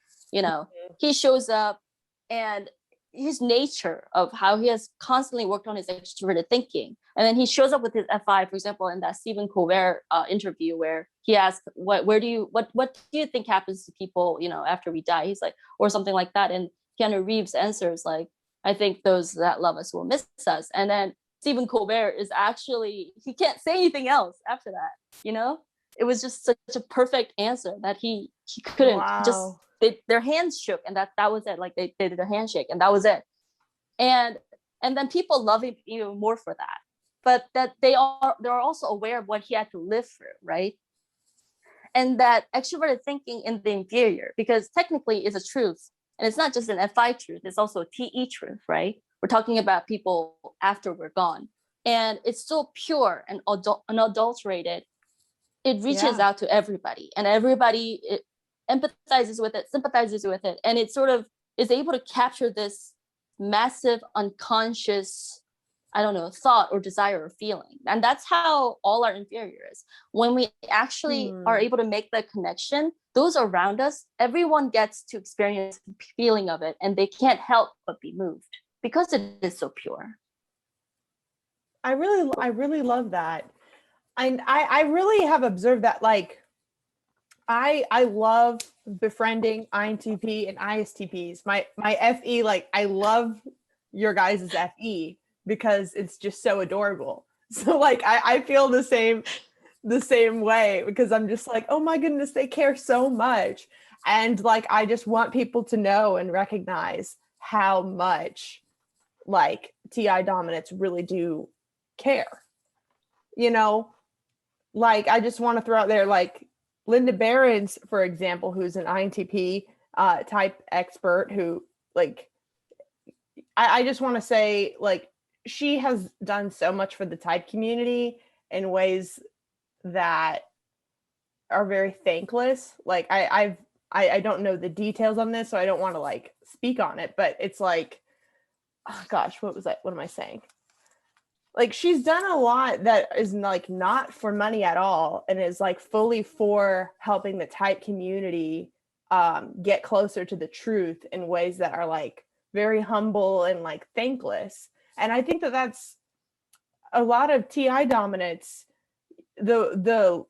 he shows up, and his nature of how he has constantly worked on his extroverted thinking. And then he shows up with his FI, for example, in that Stephen Colbert interview where he asked, what do you think happens to people, after we die? He's like, or something like that. And Keanu Reeves answers like, I think those that love us will miss us. And then Stephen Colbert is actually, he can't say anything else after that, you know? It was just such a perfect answer that he couldn't just, their hands shook, and that was it. Like they did their handshake and that was it. And then people love him even more for that. But that they're also aware of what he had to live through, right? And that extroverted thinking in the inferior, because technically it's a truth. And it's not just an FI truth, it's also a TE truth, right? We're talking about people after we're gone. And it's so pure and unadulterated. It reaches out to everybody, and everybody empathizes with it, sympathizes with it. And it sort of is able to capture this massive unconscious, I don't know, thought or desire or feeling. And that's how all our inferior is. When we actually are able to make that connection, those around us, everyone gets to experience the feeling of it, and they can't help but be moved because it is so pure. I really love that. And I really have observed that, like, I love befriending INTP and ISTPs. My FE, like, I love your guys' FE because it's just so adorable. So like I feel the same way, because I'm just like, oh my goodness, they care so much. And like, I just want people to know and recognize how much like TI dominants really do care. You know, like, I just want to throw out there, like, Linda Behrens, for example, who's an INTP type expert, who, like, I just want to say, like, she has done so much for the type community in ways that are very thankless. Like, I don't know the details on this, so I don't want to like speak on it, but it's like, oh gosh, what am I saying? Like, she's done a lot that is like not for money at all, and is like fully for helping the type community get closer to the truth in ways that are like very humble and like thankless. And I think that that's a lot of TI dominance. The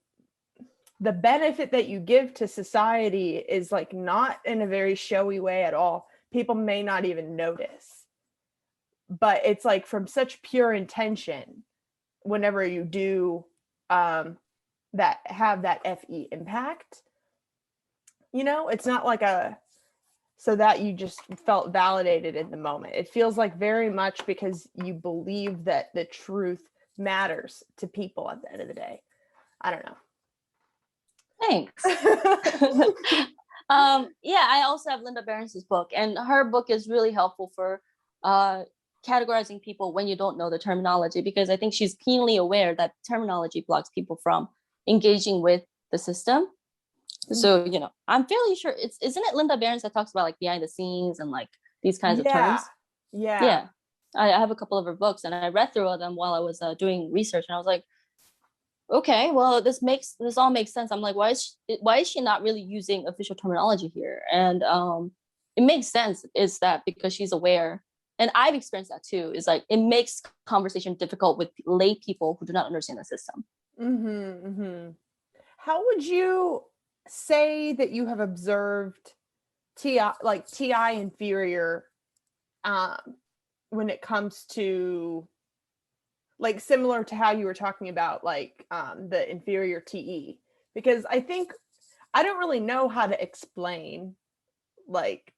benefit that you give to society is like not in a very showy way at all. People may not even notice, but it's like from such pure intention whenever you do that have that FE impact. You know, it's not like so that you just felt validated in the moment. It feels like very much because you believe that the truth matters to people at the end of the day. I don't know. Thanks. Yeah, I also have Linda Behrens' book, and her book is really helpful for categorizing people when you don't know the terminology, because I think she's keenly aware that terminology blocks people from engaging with the system. So, you know, I'm fairly sure isn't it Linda Behrens that talks about like behind the scenes and like these kinds of terms? Yeah. I have a couple of her books, and I read through them while I was doing research, and I was like, okay, well, this all makes sense. I'm like, why is she not really using official terminology here? And it makes sense. Is that because she's aware, and I've experienced that too, is like it makes conversation difficult with lay people who do not understand the system. How would you say that you have observed TI inferior when it comes to, like, similar to how you were talking about like the inferior TE? Because I think I don't really know how to explain like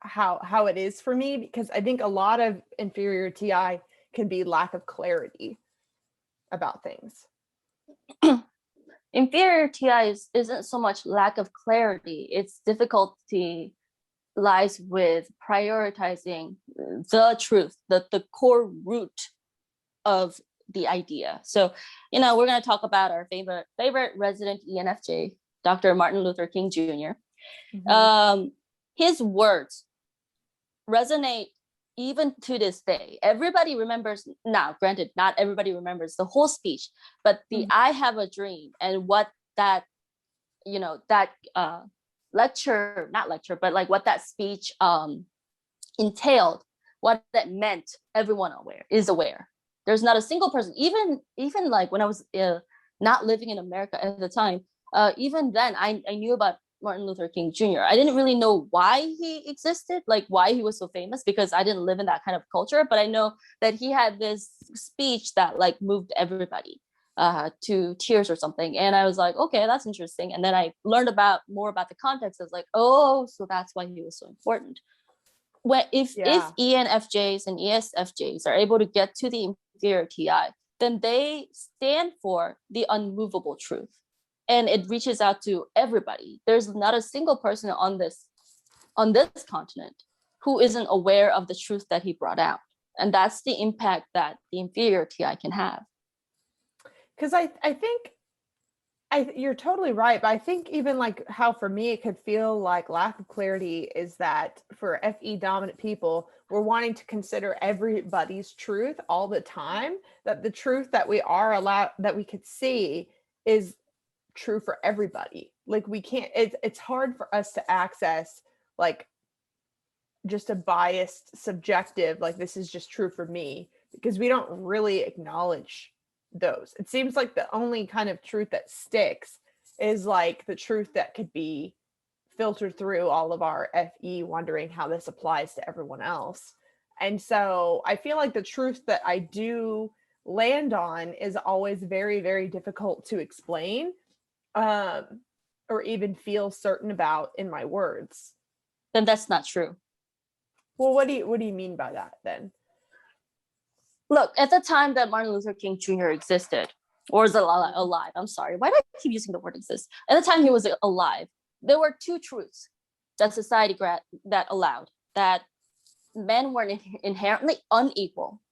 how it is for me, because I think a lot of inferior TI can be lack of clarity about things. Inferior TI isn't so much lack of clarity, its difficulty lies with prioritizing the truth, the core root of the idea. So, you know, we're going to talk about our favorite resident ENFJ, Dr. Martin Luther King Jr. His words resonate even to this day. Everybody remembers, now granted, not everybody remembers the whole speech, but the I have a dream and what that, you know, that not lecture, but like what that speech entailed, what that meant, everyone is aware. There's not a single person, even like when I was not living in America at the time, even then I knew about Martin Luther King Jr. I didn't really know why he existed, like why he was so famous, because I didn't live in that kind of culture. But I know that he had this speech that like moved everybody to tears or something. And I was like, okay, that's interesting. And then I learned more about the context. I was like, oh, so that's why he was so important. If ENFJs and ESFJs are able to get to the inferior TI, then they stand for the unmovable truth. And it reaches out to everybody. There's not a single person on this continent who isn't aware of the truth that he brought out. And that's the impact that the inferior TI can have. Because I think you're totally right. But I think even like how for me it could feel like lack of clarity is that for FE dominant people, we're wanting to consider everybody's truth all the time, that the truth that we are allowed, that we could see is true for everybody. Like we can't, it's hard for us to access like just a biased subjective, like this is just true for me, because we don't really acknowledge those. It seems like the only kind of truth that sticks is like the truth that could be filtered through all of our FE, wondering how this applies to everyone else. And so I feel like the truth that I do land on is always very, very difficult to explain, or even feel certain about in my words. Then that's not true. Well, what do you mean by that then? Look, at the time that Martin Luther King Jr. existed, or is alive, I'm sorry, why do I keep using the word exist? At the time he was alive, there were two truths that society that allowed, that men were inherently unequal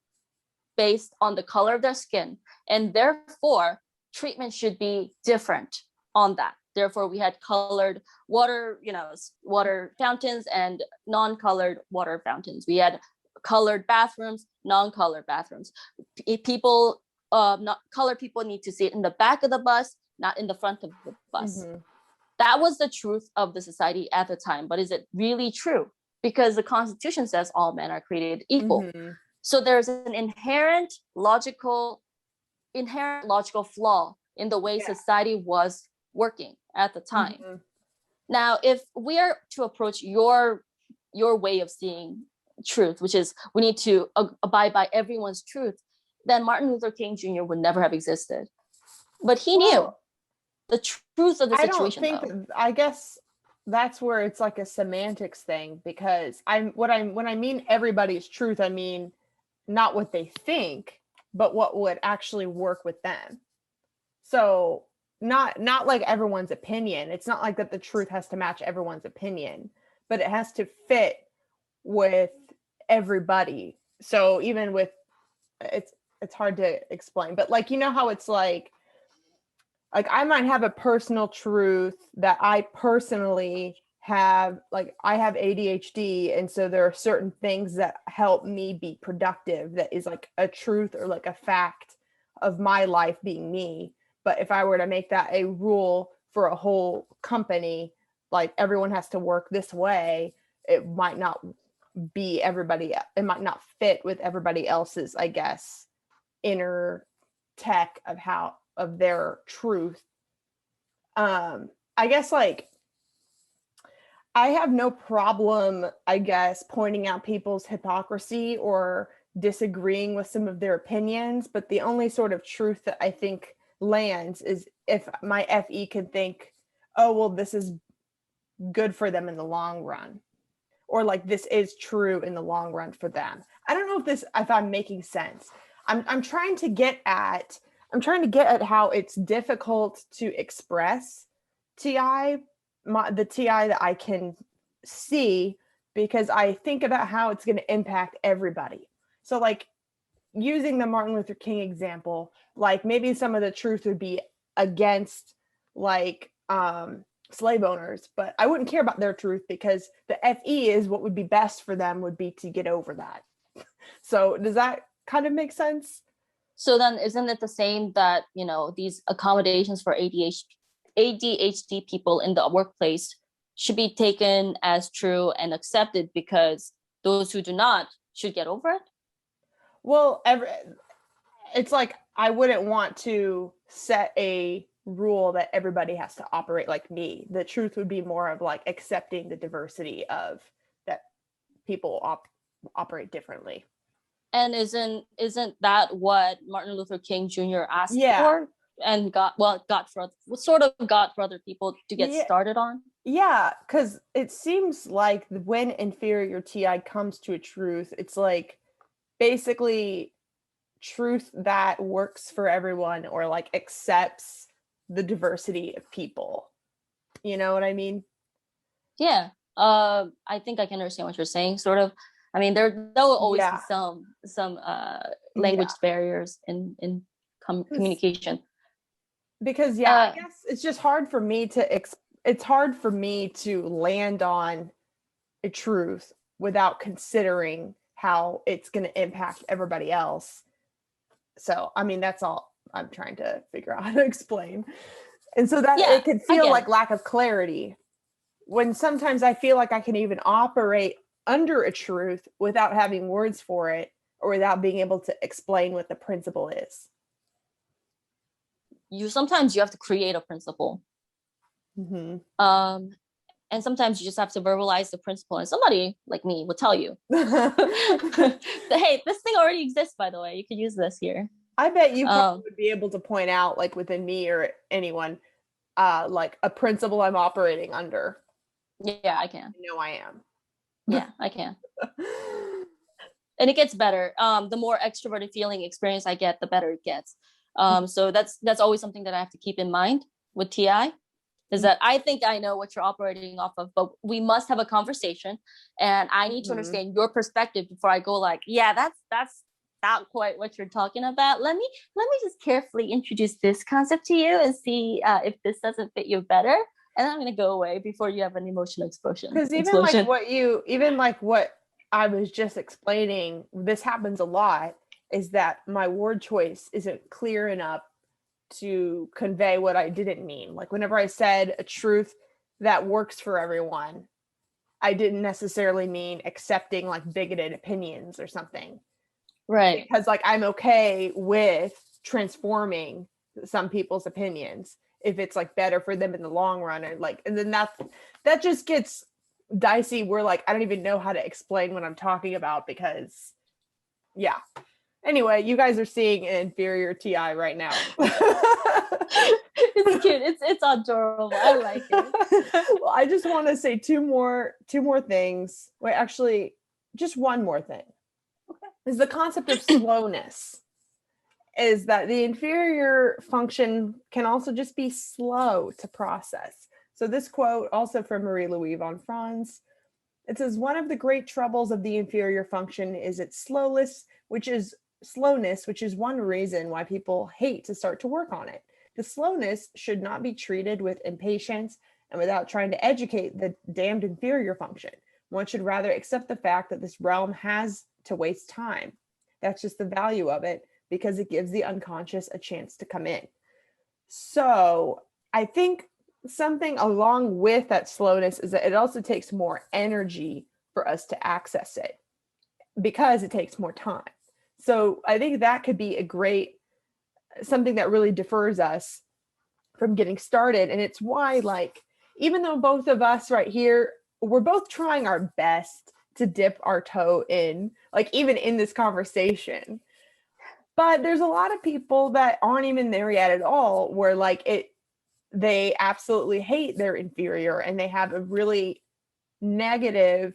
based on the color of their skin, and therefore treatment should be different on that. Therefore, we had colored water fountains and non-colored water fountains. We had colored bathrooms, non-colored bathrooms. Colored people need to sit in the back of the bus, not in the front of the bus. Mm-hmm. That was the truth of the society at the time. But is it really true? Because the Constitution says all men are created equal. Mm-hmm. So there's an inherent logical flaw in the way society was working at the time. Mm-hmm. Now, if we are to approach your way of seeing truth, which is we need to abide by everyone's truth, then Martin Luther King Jr. would never have existed. But he knew the truth of the situation. I guess that's where it's like a semantics thing, because when I mean everybody's truth, I mean not what they think, but what would actually work with them. So not like everyone's opinion. It's not like that the truth has to match everyone's opinion, but it has to fit with everybody. So even with it's hard to explain, but like, you know how it's like I might have a personal truth that I personally have, like I have ADHD, and so there are certain things that help me be productive, that is like a truth or like a fact of my life being me. But if I were to make that a rule for a whole company, like everyone has to work this way, it might not be everybody, it might not fit with everybody else's, I guess, inner tech of their truth. I guess like I have no problem, I guess, pointing out people's hypocrisy or disagreeing with some of their opinions, but the only sort of truth that I think lands is if my FE could think, oh, well, this is good for them in the long run, or like this is true in the long run for them. I don't know if I'm making sense. I'm trying to get at how it's difficult to express TI, the TI that I can see, because I think about how it's going to impact everybody. So like using the Martin Luther King example, like maybe some of the truth would be against like slave owners, but I wouldn't care about their truth, because the FE is what would be best for them would be to get over that. So does that kind of make sense? So then isn't it the same that, these accommodations for ADHD people in the workplace should be taken as true and accepted, because those who do not should get over it? Well, it's like I wouldn't want to set a rule that everybody has to operate like me. The truth would be more of like accepting the diversity of that people operate differently. And isn't that what Martin Luther King Jr. asked Yeah. for and got for other people to get started on? Yeah, because it seems like when inferior TI comes to a truth, it's like basically truth that works for everyone or like accepts the diversity of people. You know what I mean? Yeah. I think I can understand what you're saying. Sort of. I mean, there will always be some language barriers in communication. Because I guess it's just hard for me to it's hard for me to land on a truth without considering how it's going to impact everybody else. So, I mean, that's all I'm trying to figure out how to explain. And so that it could feel like lack of clarity when sometimes I feel like I can even operate under a truth without having words for it or without being able to explain what the principle is. Sometimes you have to create a principle. Mm-hmm. And sometimes you just have to verbalize the principle, and somebody like me will tell you, hey, this thing already exists, by the way, you could use this here. I bet you probably would be able to point out, like within me or anyone, like a principle I'm operating under. Yeah, I can. I know I am. Yeah, I can. And it gets better. The more extroverted feeling experience I get, the better it gets. So that's always something that I have to keep in mind with TI, is that I think I know what you're operating off of, but we must have a conversation, and I need to understand your perspective before I go like, yeah, that's not quite what you're talking about. Let me just carefully introduce this concept to you and see if this doesn't fit you better. And I'm gonna go away before you have an emotional explosion. Because even like what I was just explaining, this happens a lot, is that my word choice isn't clear enough to convey what I didn't mean. Like whenever I said a truth that works for everyone, I didn't necessarily mean accepting like bigoted opinions or something. Right. Because like I'm okay with transforming some people's opinions if it's like better for them in the long run, or like, and then that just gets dicey where like I don't even know how to explain what I'm talking about, because anyway, you guys are seeing an inferior TI right now. It's cute. It's adorable. I like it. Well, I just want to say two more things. Wait, actually, just one more thing. Okay. Is the concept of slowness. Is that the inferior function can also just be slow to process. So this quote, also from Louise Von Franz, it says, one of the great troubles of the inferior function is its slowness, which is one reason why people hate to start to work on it. The slowness should not be treated with impatience and without trying to educate the damned inferior function. One should rather accept the fact that this realm has to waste time. That's just the value of it, because it gives the unconscious a chance to come in. So I think something along with that slowness is that it also takes more energy for us to access it because it takes more time. So I think that could be something that really defers us from getting started. And it's why, like, even though both of us right here, we're both trying our best to dip our toe in, like even in this conversation, but there's a lot of people that aren't even there yet at all, where like they absolutely hate their inferior and they have a really negative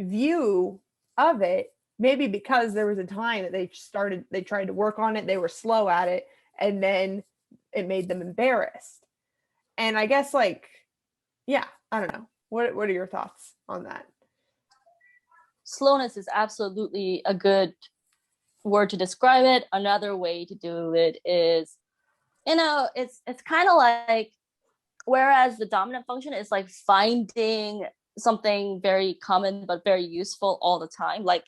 view of it, maybe because there was a time that they tried to work on it, they were slow at it, and then it made them embarrassed. And I guess I don't know. What are your thoughts on that? Slowness is absolutely a good word to describe it. Another way to do it is, it's kind of like, whereas the dominant function is like finding something very common but very useful all the time, like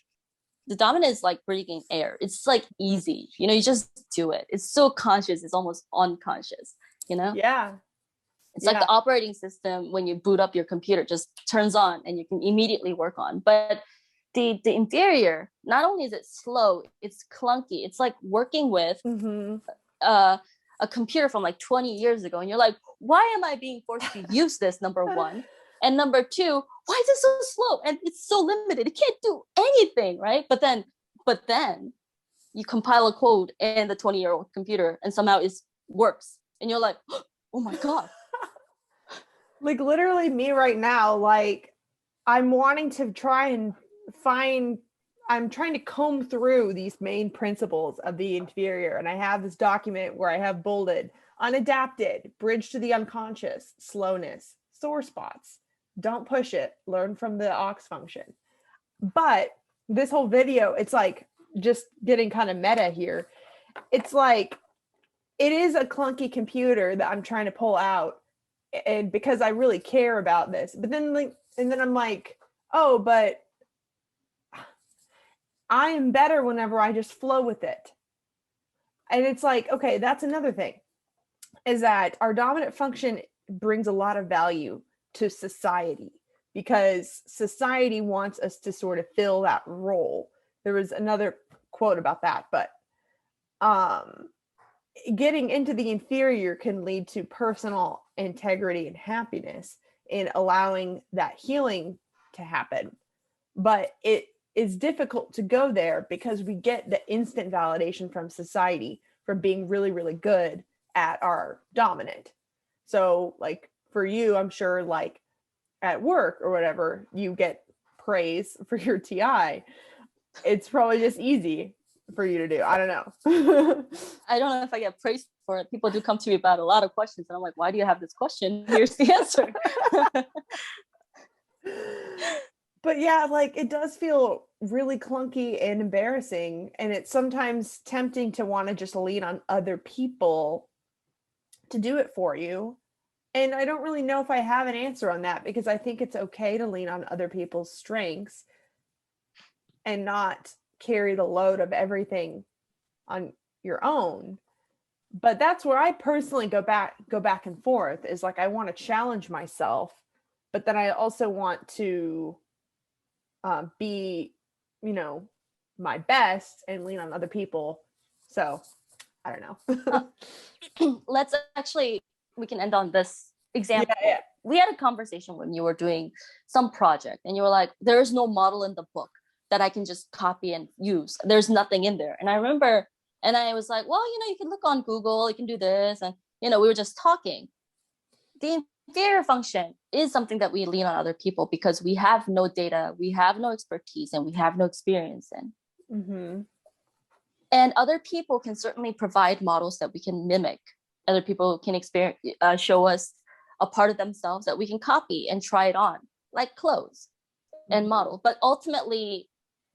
the dominant is like breathing air. It's like easy, you just do it. It's so conscious, it's almost unconscious, Yeah. It's like the operating system when you boot up your computer just turns on and you can immediately work on. But the inferior, not only is it slow, it's clunky. It's like working with a computer from like 20 years ago, and you're like, why am I being forced to use this, number one? And number two, why is it so slow? And it's so limited. It can't do anything, right? But then you compile a code in the 20-year-old computer and somehow it works. And you're like, oh my God. Like literally me right now, like I'm wanting to try and I'm trying to comb through these main principles of the inferior. And I have this document where I have bolded, unadapted, bridge to the unconscious, slowness, sore spots, don't push it, learn from the aux function. But this whole video, it's like just getting kind of meta here. It's like, it is a clunky computer that I'm trying to pull out, and because I really care about this, but then I'm like, oh, but I am better whenever I just flow with it. And it's like, okay, that's another thing, is that our dominant function brings a lot of value to society because society wants us to sort of fill that role. There was another quote about that, but getting into the inferior can lead to personal integrity and happiness in allowing that healing to happen. But it is difficult to go there because we get the instant validation from society from being really, really good at our dominant. So like for you, I'm sure like at work or whatever, you get praise for your TI. It's probably just easy for you to do. I don't know. I don't know if I get praised for it. People do come to me about a lot of questions and I'm like, why do you have this question? Here's the answer. But yeah, like it does feel really clunky and embarrassing. And it's sometimes tempting to want to just lean on other people to do it for you. And I don't really know if I have an answer on that because I think it's okay to lean on other people's strengths and not carry the load of everything on your own. But that's where I personally go back and forth, is like I want to challenge myself, but then I also want to be, my best and lean on other people. So I don't know. We can end on this example. Yeah. We had a conversation when you were doing some project and you were like, there's no model in the book that I can just copy and use. There's nothing in there. And I remember, and I was like, well, you can look on Google, you can do this. And, we were just talking. The inferior function is something that we lean on other people because we have no data, we have no expertise, and we have no experience in. Mm-hmm. And other people can certainly provide models that we can mimic. Other people can show us a part of themselves that we can copy and try it on, like clothes and model. But ultimately,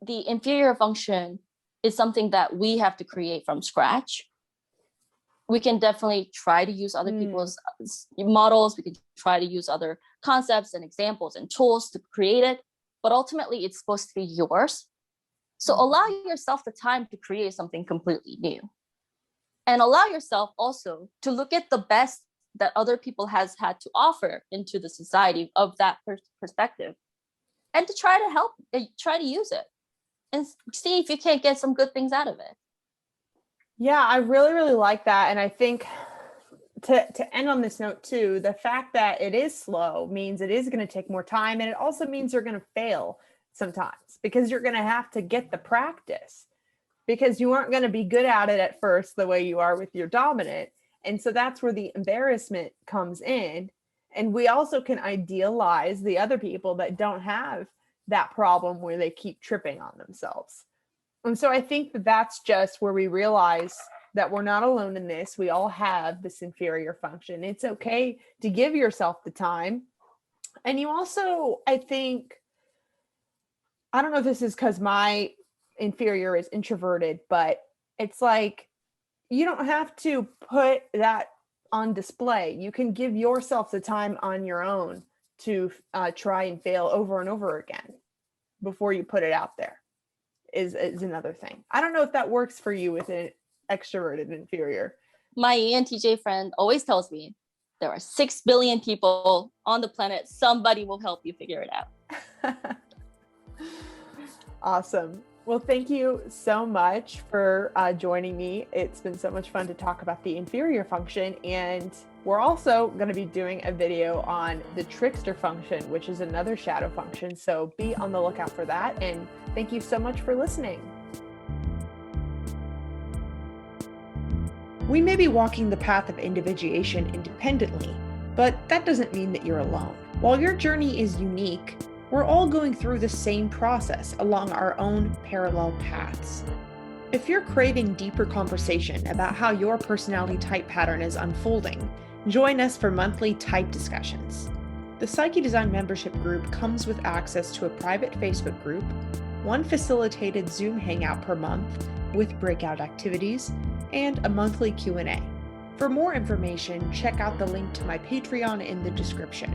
the inferior function is something that we have to create from scratch. We can definitely try to use other people's models. We can try to use other concepts and examples and tools to create it. But ultimately, it's supposed to be yours. So allow yourself the time to create something completely new. And allow yourself also to look at the best that other people has had to offer into the society of that perspective. And to try to use it and see if you can't get some good things out of it. Yeah, I really, really like that. And I think to end on this note too, the fact that it is slow means it is going to take more time. And it also means you're going to fail sometimes because you're going to have to get the practice because you aren't going to be good at it at first the way you are with your dominant. And so that's where the embarrassment comes in. And we also can idealize the other people that don't have that problem where they keep tripping on themselves. And so I think that that's just where we realize that we're not alone in this. We all have this inferior function. It's okay to give yourself the time. And you also, I think, I don't know if this is because my inferior is introverted, but it's like, you don't have to put that on display. You can give yourself the time on your own to try and fail over and over again before you put it out there is another thing. I don't know if that works for you with an extroverted inferior. My ENTJ friend always tells me there are 6 billion people on the planet. Somebody will help you figure it out. Awesome. Well, thank you so much for joining me. It's been so much fun to talk about the inferior function. And we're also going to be doing a video on the trickster function, which is another shadow function. So be on the lookout for that. And thank you so much for listening. We may be walking the path of individuation independently, but that doesn't mean that you're alone. While your journey is unique, we're all going through the same process along our own parallel paths. If you're craving deeper conversation about how your personality type pattern is unfolding, join us for monthly type discussions. The Psyche Design membership group comes with access to a private Facebook group, one facilitated Zoom hangout per month with breakout activities, and a monthly Q&A. For more information, check out the link to my Patreon in the description.